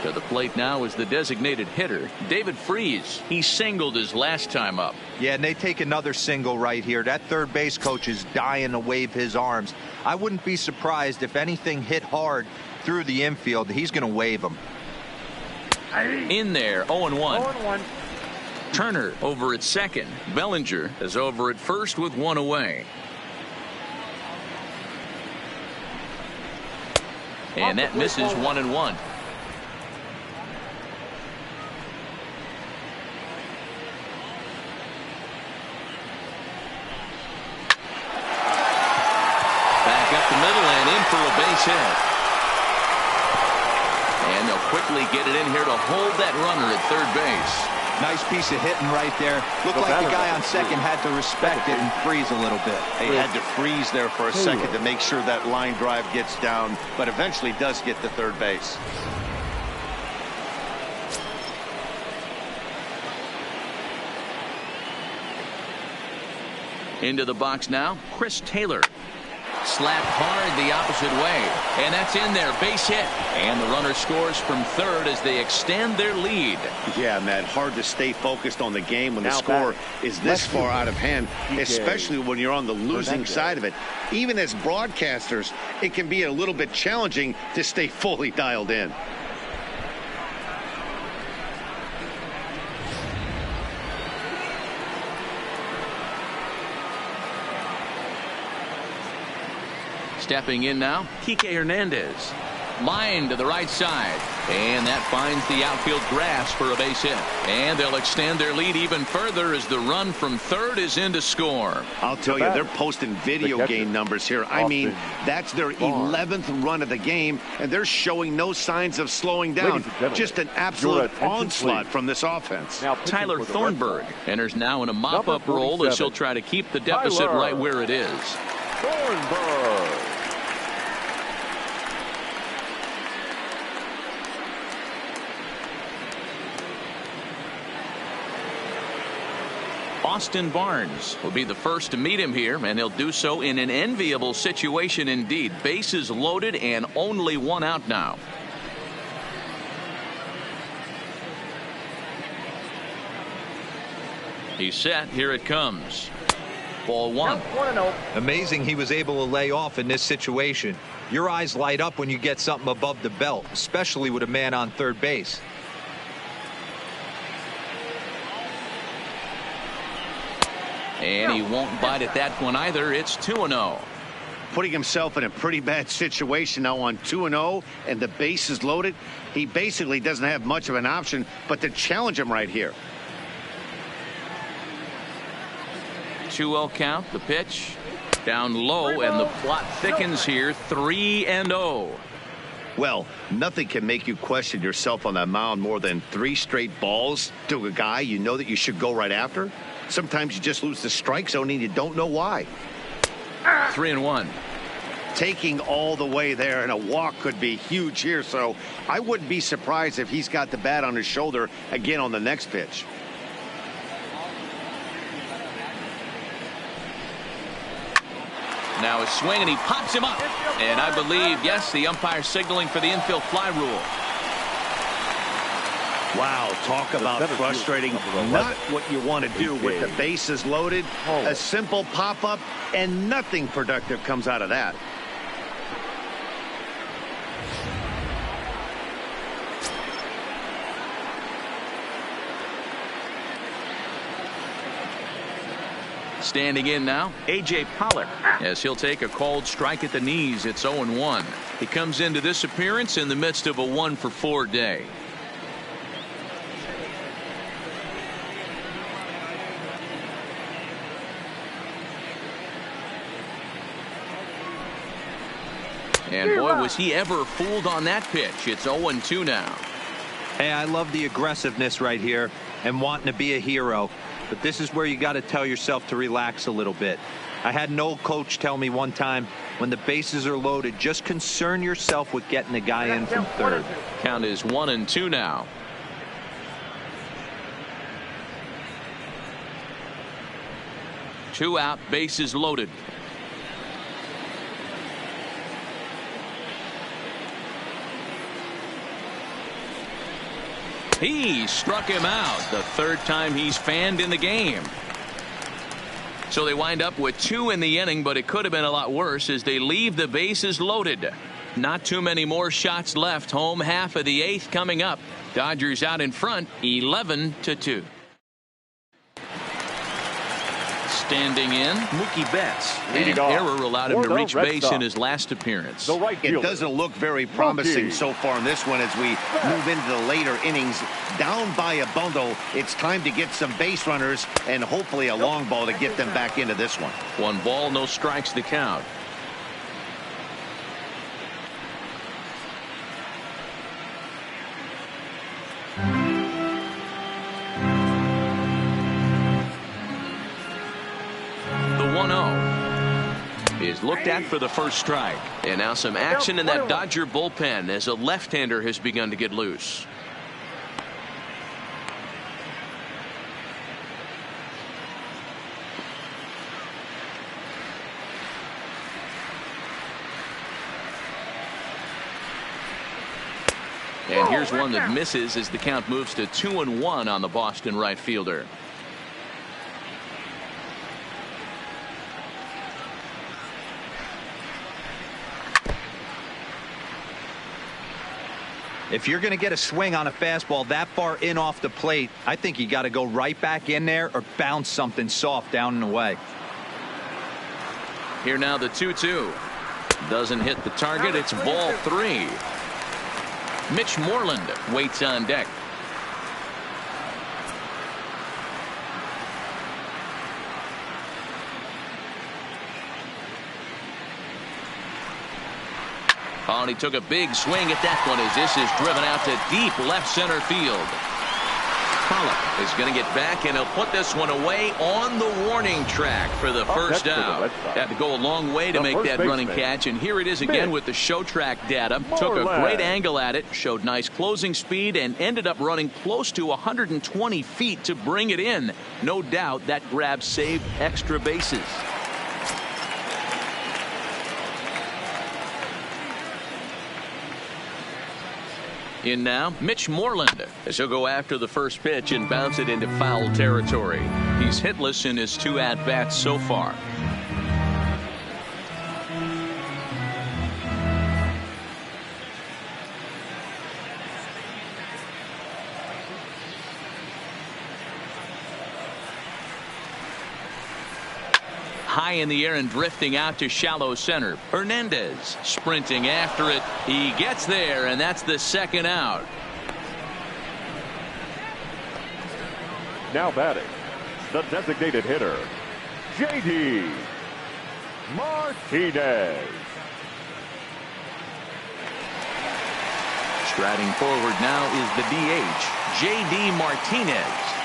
S1: To the plate now is the designated hitter, David Freese. He singled his last time up.
S4: Yeah, and they take another single right here. That third base coach is dying to wave his arms. I wouldn't be surprised if anything hit hard through the infield. He's going to wave them.
S1: In there, 0-1.
S5: 0-1.
S1: Turner over at second. Bellinger is over at first with 1 away. And that misses 1-1. Back up the middle and in for a base hit. And they'll quickly get it in here to hold that runner at third base.
S4: Nice piece of hitting right there. Looked like the guy on second had to respect it and freeze a little bit.
S2: He had to freeze there for a second to make sure that line drive gets down, but eventually does get to third base.
S1: Into the box now, Chris Taylor. Slapped hard the opposite way, and that's in there, base hit, and the runner scores from third as they extend their lead.
S2: Yeah, Matt, hard to stay focused on the game when the score is this far out of hand, especially when you're on the losing side of it. Even as broadcasters, it can be a little bit challenging to stay fully dialed in.
S1: Stepping in now, Kike Hernandez. Line to the right side. And that finds the outfield grass for a base hit. And they'll extend their lead even further as the run from third is in to score.
S2: I'll tell you, they're posting video game numbers here. I mean, that's their 11th run of the game, and they're showing no signs of slowing down. Just an absolute onslaught from this offense.
S1: Tyler Thornburg enters now in a mop-up role as he'll try to keep the deficit right where it is.
S3: Thornburg.
S1: Austin Barnes will be the first to meet him here, and he'll do so in an enviable situation indeed. Bases loaded and only 1 out now. He's set. Here it comes. Ball 1.
S5: 1-0.
S4: Amazing he was able to lay off in this situation. Your eyes light up when you get something above the belt, especially with a man on third base.
S1: And he won't bite at that one either. It's 2-0.
S2: Putting himself in a pretty bad situation now on 2-0, and the base is loaded. He basically doesn't have much of an option but to challenge him right here.
S1: 2-0 count. The pitch down low, and the plot thickens here. 3-0.
S2: Well, nothing can make you question yourself on that mound more than 3 straight balls to a guy you know that you should go right after. Sometimes you just lose the strike zone and you don't know why.
S1: 3-1.
S2: taking all the way there, and a walk could be huge here. So I wouldn't be surprised if he's got the bat on his shoulder again on the next pitch.
S1: Now a swing, and he pops him up. And I believe, yes, the umpire signaling for the infield fly rule.
S2: Wow, talk about frustrating. Not what you want to do with the bases loaded. A simple pop-up, and nothing productive comes out of that.
S1: Standing in now, A.J. Pollock, as he'll take a called strike at the knees. It's 0-1. He comes into this appearance in the midst of a 1-for-4 day. And boy, was he ever fooled on that pitch. It's 0-2 now.
S4: Hey, I love the aggressiveness right here and wanting to be a hero. But this is where you got to tell yourself to relax a little bit. I had an old coach tell me one time, when the bases are loaded, just concern yourself with getting the guy in from third.
S1: Count is 1-2 now. Two out, bases loaded. He struck him out, the third time he's fanned in the game. So they wind up with 2 in the inning, but it could have been a lot worse as they leave the bases loaded. Not too many more shots left. Home half of the 8th coming up. Dodgers out in front, 11-2. Standing in, Mookie Betts. An error allowed him to reach base in his last appearance.
S2: It doesn't look very promising so far in this one as we move into the later innings. Down by a bundle, it's time to get some base runners and hopefully a long ball to get them back into this one.
S1: 1 ball, no strikes the count. Is looked at for the first strike. And now some action in that Dodger bullpen as a left-hander has begun to get loose. And here's one that misses as the count moves to 2-1 on the Boston right fielder.
S4: If you're going to get a swing on a fastball that far in off the plate, I think you got to go right back in there or bounce something soft down and away.
S1: Here now the 2-2. Doesn't hit the target. It's ball 3. Mitch Moreland waits on deck. Oh, and he took a big swing at that one as this is driven out to deep left center field. Pollock is going to get back, and he'll put this one away on the warning track for the first out. Had to go a long way to make that running catch, and here it is again with the show track data. Took a great angle at it, showed nice closing speed, and ended up running close to 120 feet to bring it in. No doubt that grab saved extra bases. In now, Mitch Moreland, as he'll go after the first pitch and bounce it into foul territory. He's hitless in his 2 at-bats so far. High in the air and drifting out to shallow center. Hernandez sprinting after it. He gets there, and that's the second out.
S3: Now batting, the designated hitter, J.D. Martinez.
S1: Striding forward now is the DH, J.D. Martinez.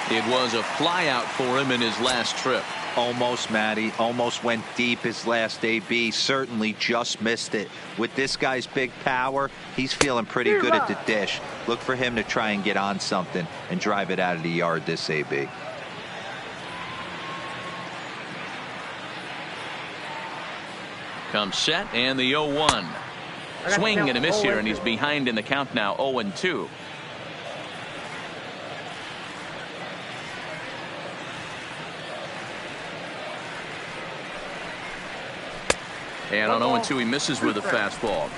S1: It was a flyout for him in his last trip.
S4: Almost, Matty. Almost went deep his last AB. Certainly just missed it. With this guy's big power, he's feeling pretty good at the dish. Look for him to try and get on something and drive it out of the yard this AB.
S1: Comes set and the 0-1. Swing and a miss here, and he's behind in the count now, 0-2. And on 0-2, he misses with a fastball.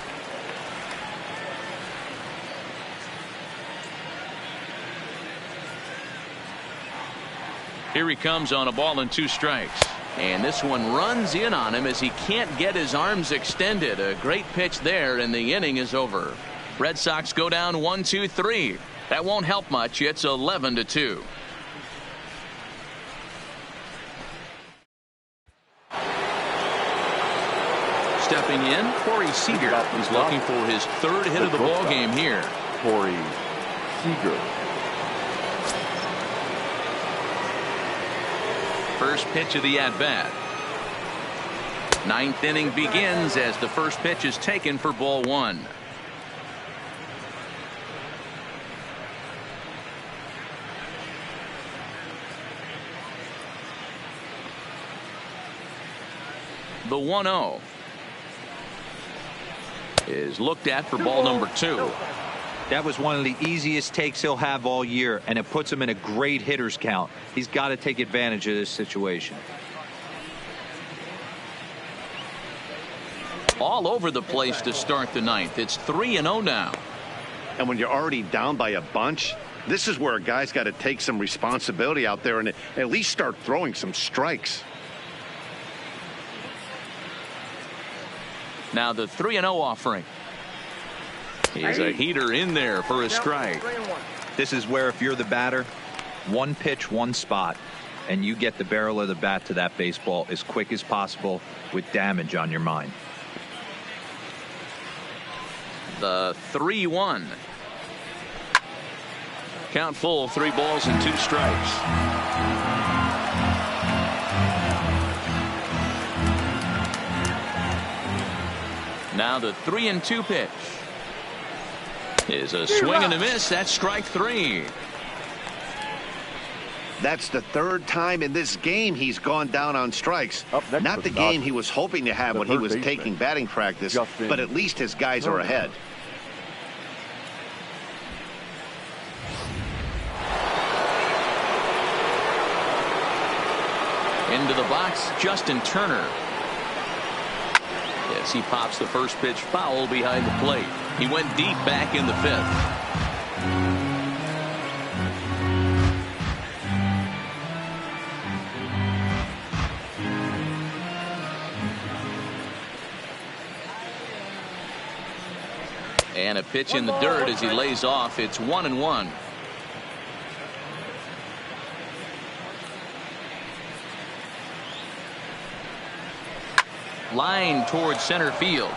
S1: Here he comes on a ball and 2 strikes. And this one runs in on him as he can't get his arms extended. A great pitch there, and the inning is over. Red Sox go down 1-2-3. That won't help much. It's 11-2. Stepping in, Corey Seager. He's looking for his 3rd hit of the ball game here.
S3: Corey Seager.
S1: First pitch of the at-bat. 9th inning begins as the first pitch is taken for ball 1. The 1-0 is looked at for ball number 2.
S4: That was one of the easiest takes he'll have all year, and it puts him in a great hitter's count. He's got to take advantage of this situation.
S1: All over the place to start the 9th. It's 3-0 now.
S2: And when you're already down by a bunch, this is where a guy's got to take some responsibility out there and at least start throwing some strikes.
S1: Now the 3-0 offering. He's a heater in there for a strike.
S4: This is where, if you're the batter, one pitch, one spot, and you get the barrel of the bat to that baseball as quick as possible with damage on your mind.
S1: The 3-1. Count full, 3 balls and 2 strikes. Now the 3-2 pitch is a swing and a miss. That's strike 3.
S2: That's the 3rd time in this game he's gone down on strikes. Not the game he was hoping to have when he was taking batting practice, but at least his guys are ahead.
S1: Into the box, Justin Turner. Yes, he pops the first pitch foul behind the plate. He went deep back in the 5th. And a pitch in the dirt as he lays off. It's 1-1. Line towards center field.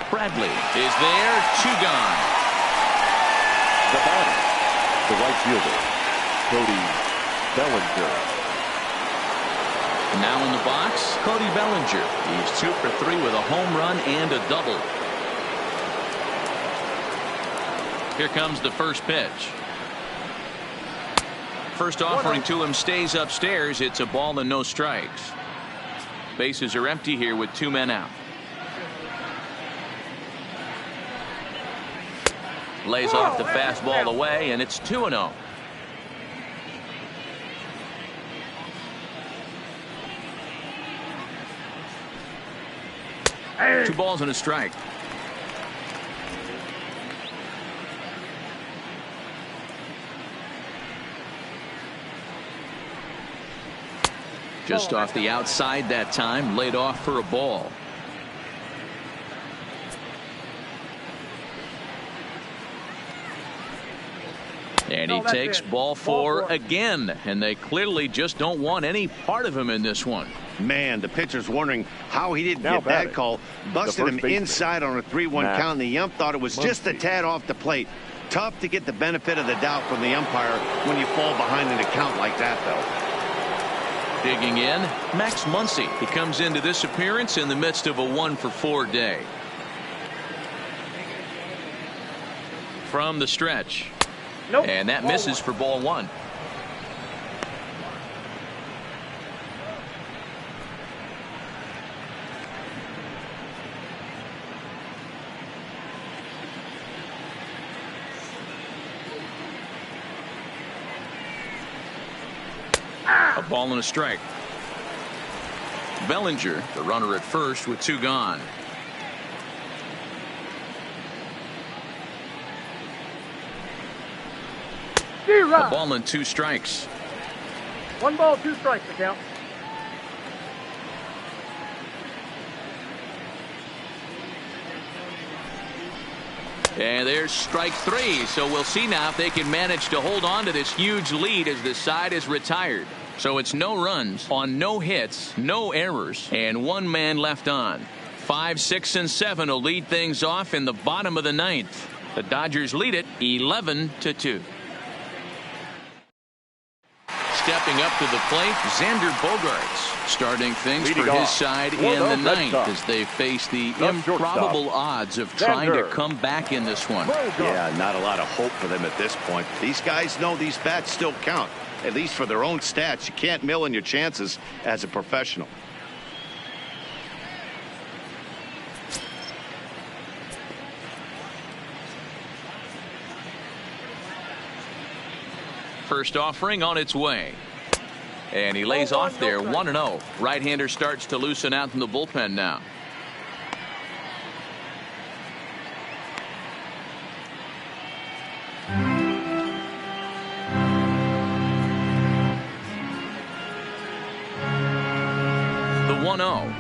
S1: Bradley is there. 2 gone.
S3: The batter, the right fielder, Cody Bellinger.
S1: Now in the box, Cody Bellinger. He's 2 for 3 with a home run and a double. Here comes the first pitch. First offering to him stays upstairs. It's a ball and no strikes. Bases are empty here with 2 men out. Lays off the fastball away, and it's 2-0. Two balls and a strike. Just off the outside that time, laid off for a ball. And he takes ball 4 again, and they clearly just don't want any part of him in this one.
S2: Man, the pitcher's wondering how he didn't get that call. Busted him inside on a 3-1 count, and the ump thought it was just a tad off the plate. Tough to get the benefit of the doubt from the umpire when you fall behind in a count like that, though.
S1: Digging in, Max Muncy. He comes into this appearance in the midst of a 1-for-4 day. From the stretch.
S5: Nope.
S1: And that misses for ball 1. A ball and a strike. Bellinger, the runner at first with 2 gone. A ball and 2 strikes.
S5: 1 ball, 2 strikes to count.
S1: And there's strike 3. So we'll see now if they can manage to hold on to this huge lead as the side is retired. So it's no runs on no hits, no errors, and 1 man left on. 5, 6, and 7 will lead things off in the bottom of the 9th. The Dodgers lead it 11-2. Stepping up to the plate, Xander Bogaerts, starting things for his side in the 9th as they face the improbable odds of trying to come back in this one.
S2: Yeah, not a lot of hope for them at this point. These guys know these bats still count, at least for their own stats. You can't mill in your chances as a professional.
S1: First offering on its way. And he lays off there 1-0. Right-hander starts to loosen out in the bullpen now. The 1-0.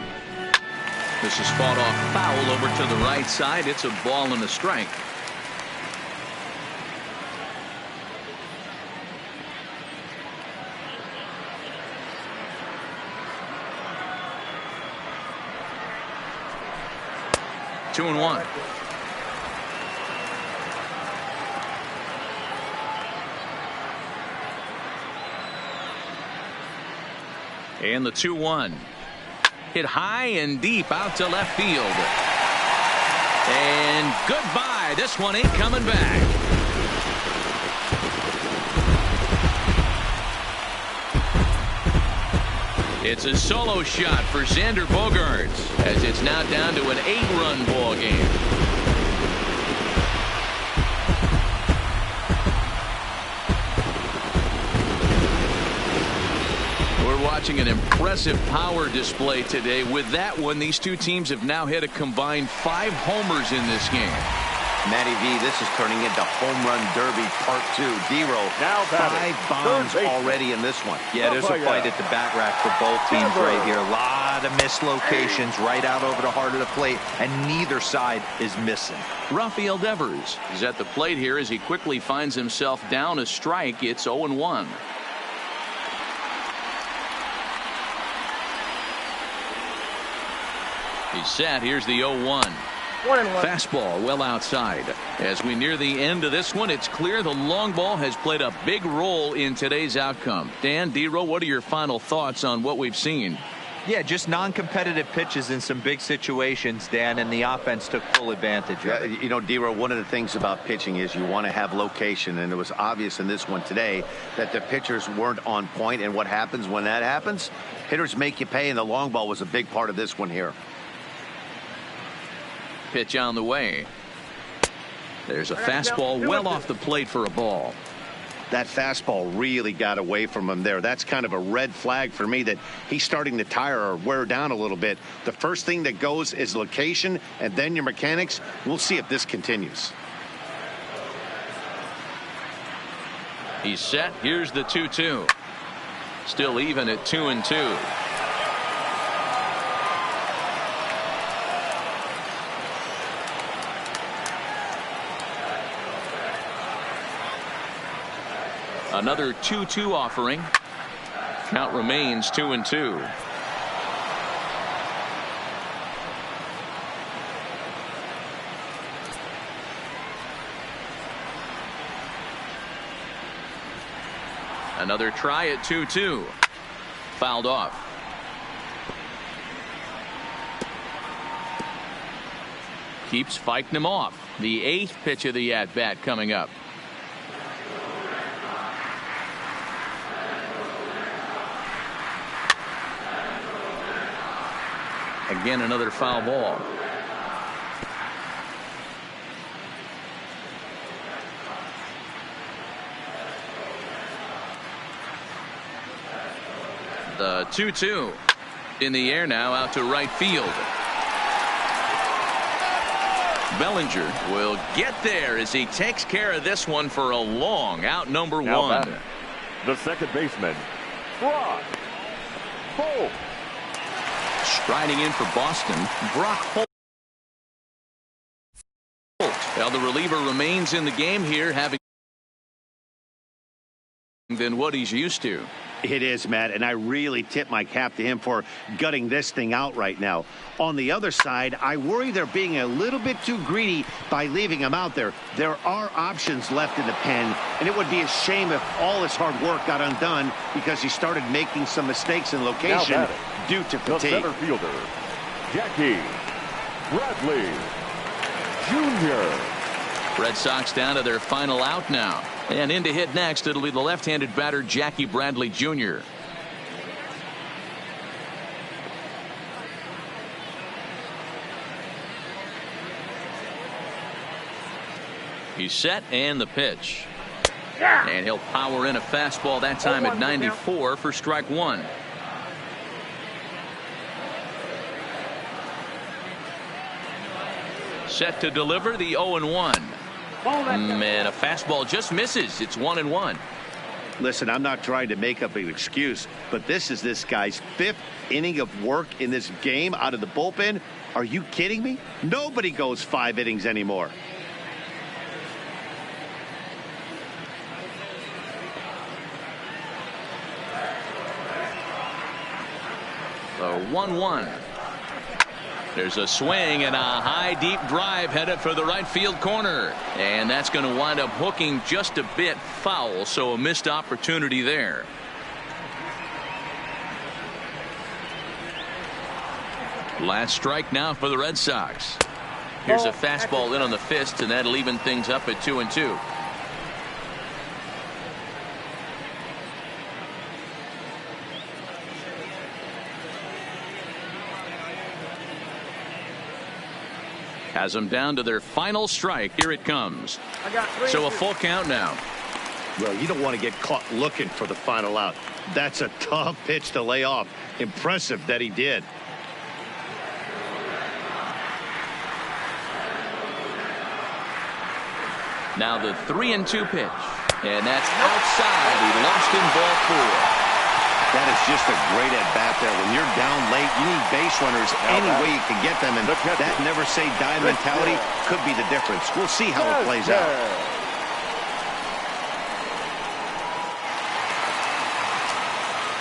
S1: This is fought off foul over to the right side. It's a ball and a strike. Two and 1. And the 2-1. Hit high and deep out to left field. And goodbye. This one ain't coming back. It's a solo shot for Xander Bogaerts as it's now down to an 8-run ball game. We're watching an impressive power display today. With that one, these two teams have now hit a combined 5 homers in this game.
S2: Matty V, this is turning into home run derby part 2. D-Row,
S3: now
S2: 5 bombs already in this one.
S4: Yeah, there's a fight at the bat rack for both teams right here. A lot of mislocations right out over the heart of the plate, and neither side is missing.
S1: Rafael Devers is at the plate here as he quickly finds himself down a strike. It's 0-1. He's set. Here's the 0-1. Fastball well outside. As we near the end of this one, it's clear the long ball has played a big role in today's outcome. Dan, D-Row, what are your final thoughts on what we've seen?
S4: Yeah, just non-competitive pitches in some big situations, Dan, and the offense took full advantage of it.
S2: You know, D-Row, one of the things about pitching is you want to have location, and it was obvious in this one today that the pitchers weren't on point, and what happens when that happens? Hitters make you pay, and the long ball was a big part of this one here.
S1: Pitch on the way. There's a fastball well off the plate for a ball.
S2: That fastball really got away from him there. That's kind of a red flag for me that he's starting to tire or wear down a little bit. The first thing that goes is location and then your mechanics. We'll see if this continues.
S1: He's set. Here's the 2-2. Still even at 2-2. Another 2-2 offering. Count remains 2-2. Another try at 2-2. fouled off. Keeps fighting him off. The 8th pitch of the at-bat coming up. Again, another foul ball. The 2-2 in the air now, out to right field. Bellinger will get there as he takes care of this one for a long out. Number
S3: now
S1: one.
S3: Batting, the second baseman, Brock Holt.
S1: Striding in for Boston, Brock Holt. Now the reliever remains in the game here, having than what he's used to.
S2: It is, Matt, and I really tip my cap to him for gutting this thing out right now. On the other side, I worry they're being a little bit too greedy by leaving him out there. There are options left in the pen, and it would be a shame if all his hard work got undone because he started making some mistakes in location due to fatigue.
S3: The center fielder, Jackie Bradley Jr.
S1: Red Sox down to their final out now. And in to hit next, it'll be the left-handed batter, Jackie Bradley Jr. He's set, and the pitch. And he'll power in a fastball that time at 94 for strike one. Set to deliver the 0-1. Man, a fastball just misses. It's 1-1.
S2: Listen, I'm not trying to make up an excuse, but this is this guy's 5th inning of work in this game out of the bullpen. Are you kidding me? Nobody goes 5 innings anymore.
S1: The 1-1. There's a swing and a high deep drive headed for the right field corner, and that's going to wind up hooking just a bit foul, so a missed opportunity there. Last strike now for the Red Sox. Here's a fastball in on the fist, and that'll even things up at 2-2. Has them down to their final strike. Here it comes. So a full count now.
S2: Well, you don't want to get caught looking for the final out. That's a tough pitch to lay off. Impressive that he did.
S1: Now the 3-2 pitch. And that's outside. He lost in ball 4.
S2: That is just a great at-bat there. When you're down late, you need base runners any way you can get them, and that never say die mentality could be the difference. We'll see how it plays out.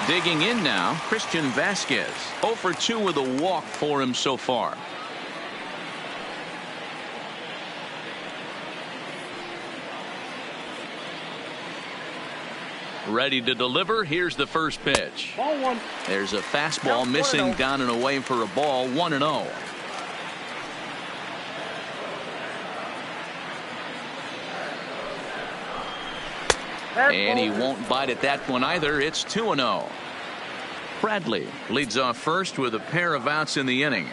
S1: Digging in now, Christian Vasquez. 0 for 2 with a walk for him so far. Ready to deliver. Here's the first pitch.
S5: Ball 1.
S1: There's a fastball missing down and away for a ball. 1-0. And he won't bite at that one either. It's 2-0. Bradley leads off first with a pair of outs in the inning.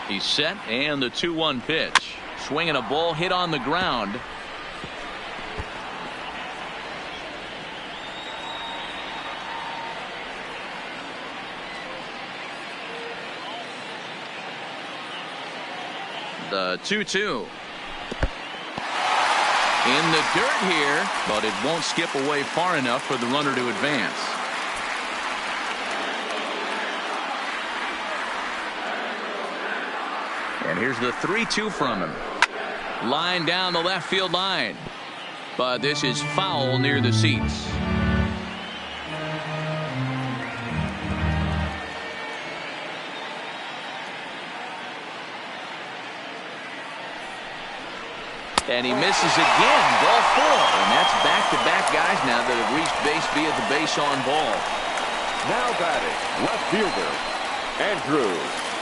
S1: He's set, and the 2-1 pitch. Swinging a ball hit on the ground. The 2-2. In the dirt here, but it won't skip away far enough for the runner to advance. And here's the 3-2 from him. Line down the left field line. But this is foul near the seats. And he misses again. Ball 4. And that's back-to-back guys now that have reached base via the base on ball.
S3: Now batting, left fielder, Andrew.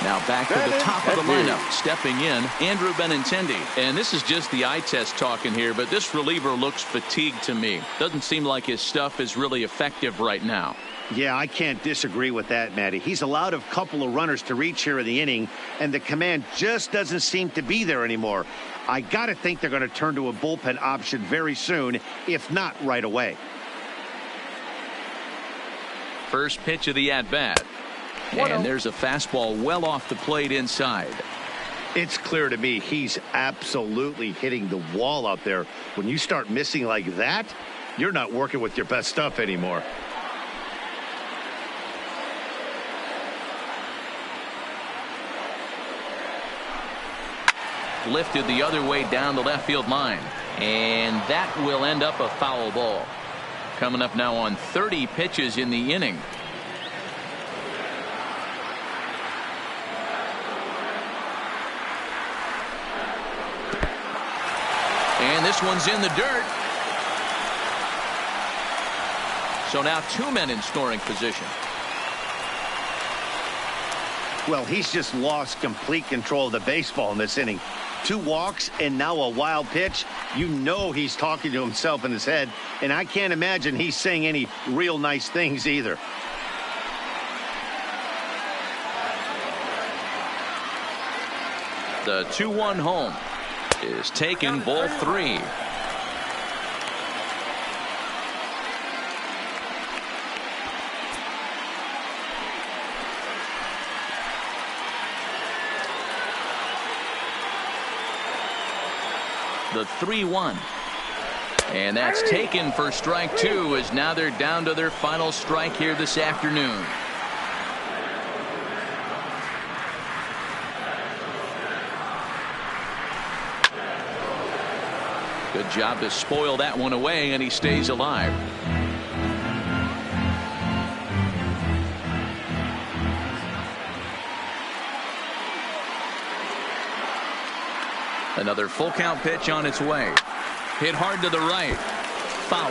S1: Now back to the top of the lineup. Stepping in, Andrew Benintendi. And this is just the eye test talking here, but this reliever looks fatigued to me. Doesn't seem like his stuff is really effective right now.
S2: Yeah, I can't disagree with that, Matty. He's allowed a couple of runners to reach here in the inning, and the command just doesn't seem to be there anymore. I got to think they're going to turn to a bullpen option very soon, if not right away.
S1: First pitch of the at-bat. And there's a fastball well off the plate inside.
S2: It's clear to me he's absolutely hitting the wall out there. When you start missing like that, you're not working with your best stuff anymore.
S1: Lifted the other way down the left field line. And that will end up a foul ball. Coming up now on 30 pitches in the inning. And this one's in the dirt. So now 2 men in scoring position.
S2: Well, he's just lost complete control of the baseball in this inning. 2 walks and now a wild pitch. You know he's talking to himself in his head, and I can't imagine he's saying any real nice things either.
S1: The 2-1 home is taken, ball 3. The 3-1. And that's taken for strike 2, as now they're down to their final strike here this afternoon. Good job to spoil that one away, and he stays alive. Another full count pitch on its way. Hit hard to the right. Foul.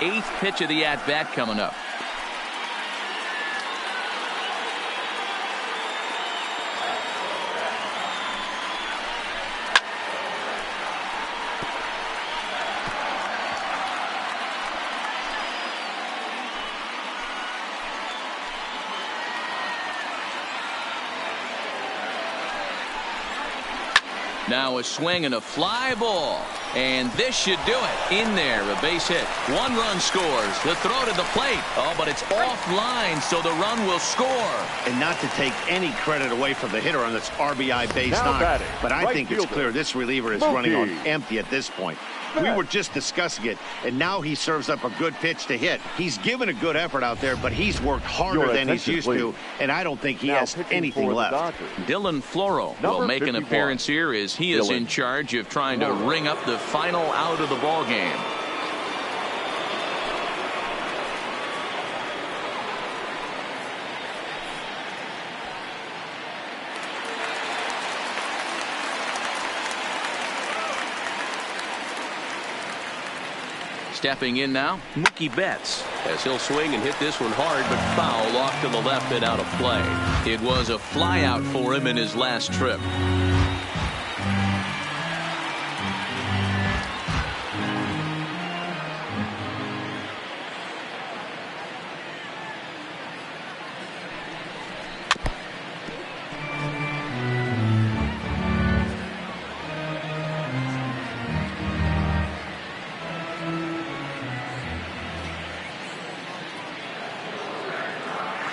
S1: 8th pitch of the at-bat coming up. Now a swing and a fly ball. And this should do it. In there, a base hit. 1 run scores. The throw to the plate. Oh, but it's offline, so the run will score.
S2: And not to take any credit away from the hitter on this RBI base knock, but I think it's clear this reliever is running on empty at this point. We were just discussing it, and now he serves up a good pitch to hit. He's given a good effort out there, but he's worked harder than he's used to, and I don't think he has anything left.
S1: Dylan Floro will make an appearance here, as he is in charge of trying to ring up the final out of the ball game. Stepping in now, Mookie Betts, as he'll swing and hit this one hard, but foul off to the left and out of play. It was a flyout for him in his last trip.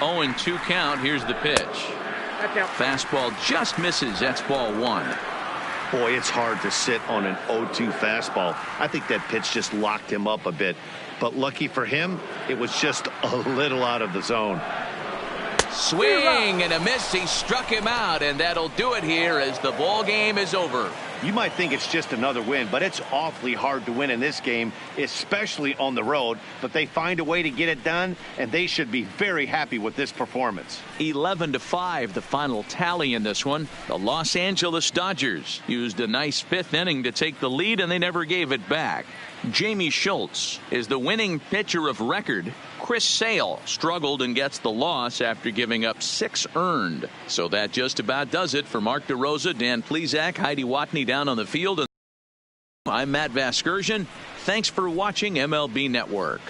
S1: Oh, and 2 count. Here's the pitch. Fastball just misses. That's ball 1.
S2: Boy, it's hard to sit on an 0-2 fastball. I think that pitch just locked him up a bit. But lucky for him, it was just a little out of the zone.
S1: Swing and a miss. He struck him out, and that'll do it here as the ball game is over.
S2: You might think it's just another win, but it's awfully hard to win in this game, especially on the road. But they find a way to get it done, and they should be very happy with this performance.
S1: 11-5, the final tally in this one. The Los Angeles Dodgers used a nice fifth inning to take the lead, and they never gave it back. Jamie Schultz is the winning pitcher of record. Chris Sale struggled and gets the loss after giving up 6 earned. So that just about does it for Mark DeRosa, Dan Plesac, Heidi Watney down on the field. I'm Matt Vasgersian. Thanks for watching MLB Network.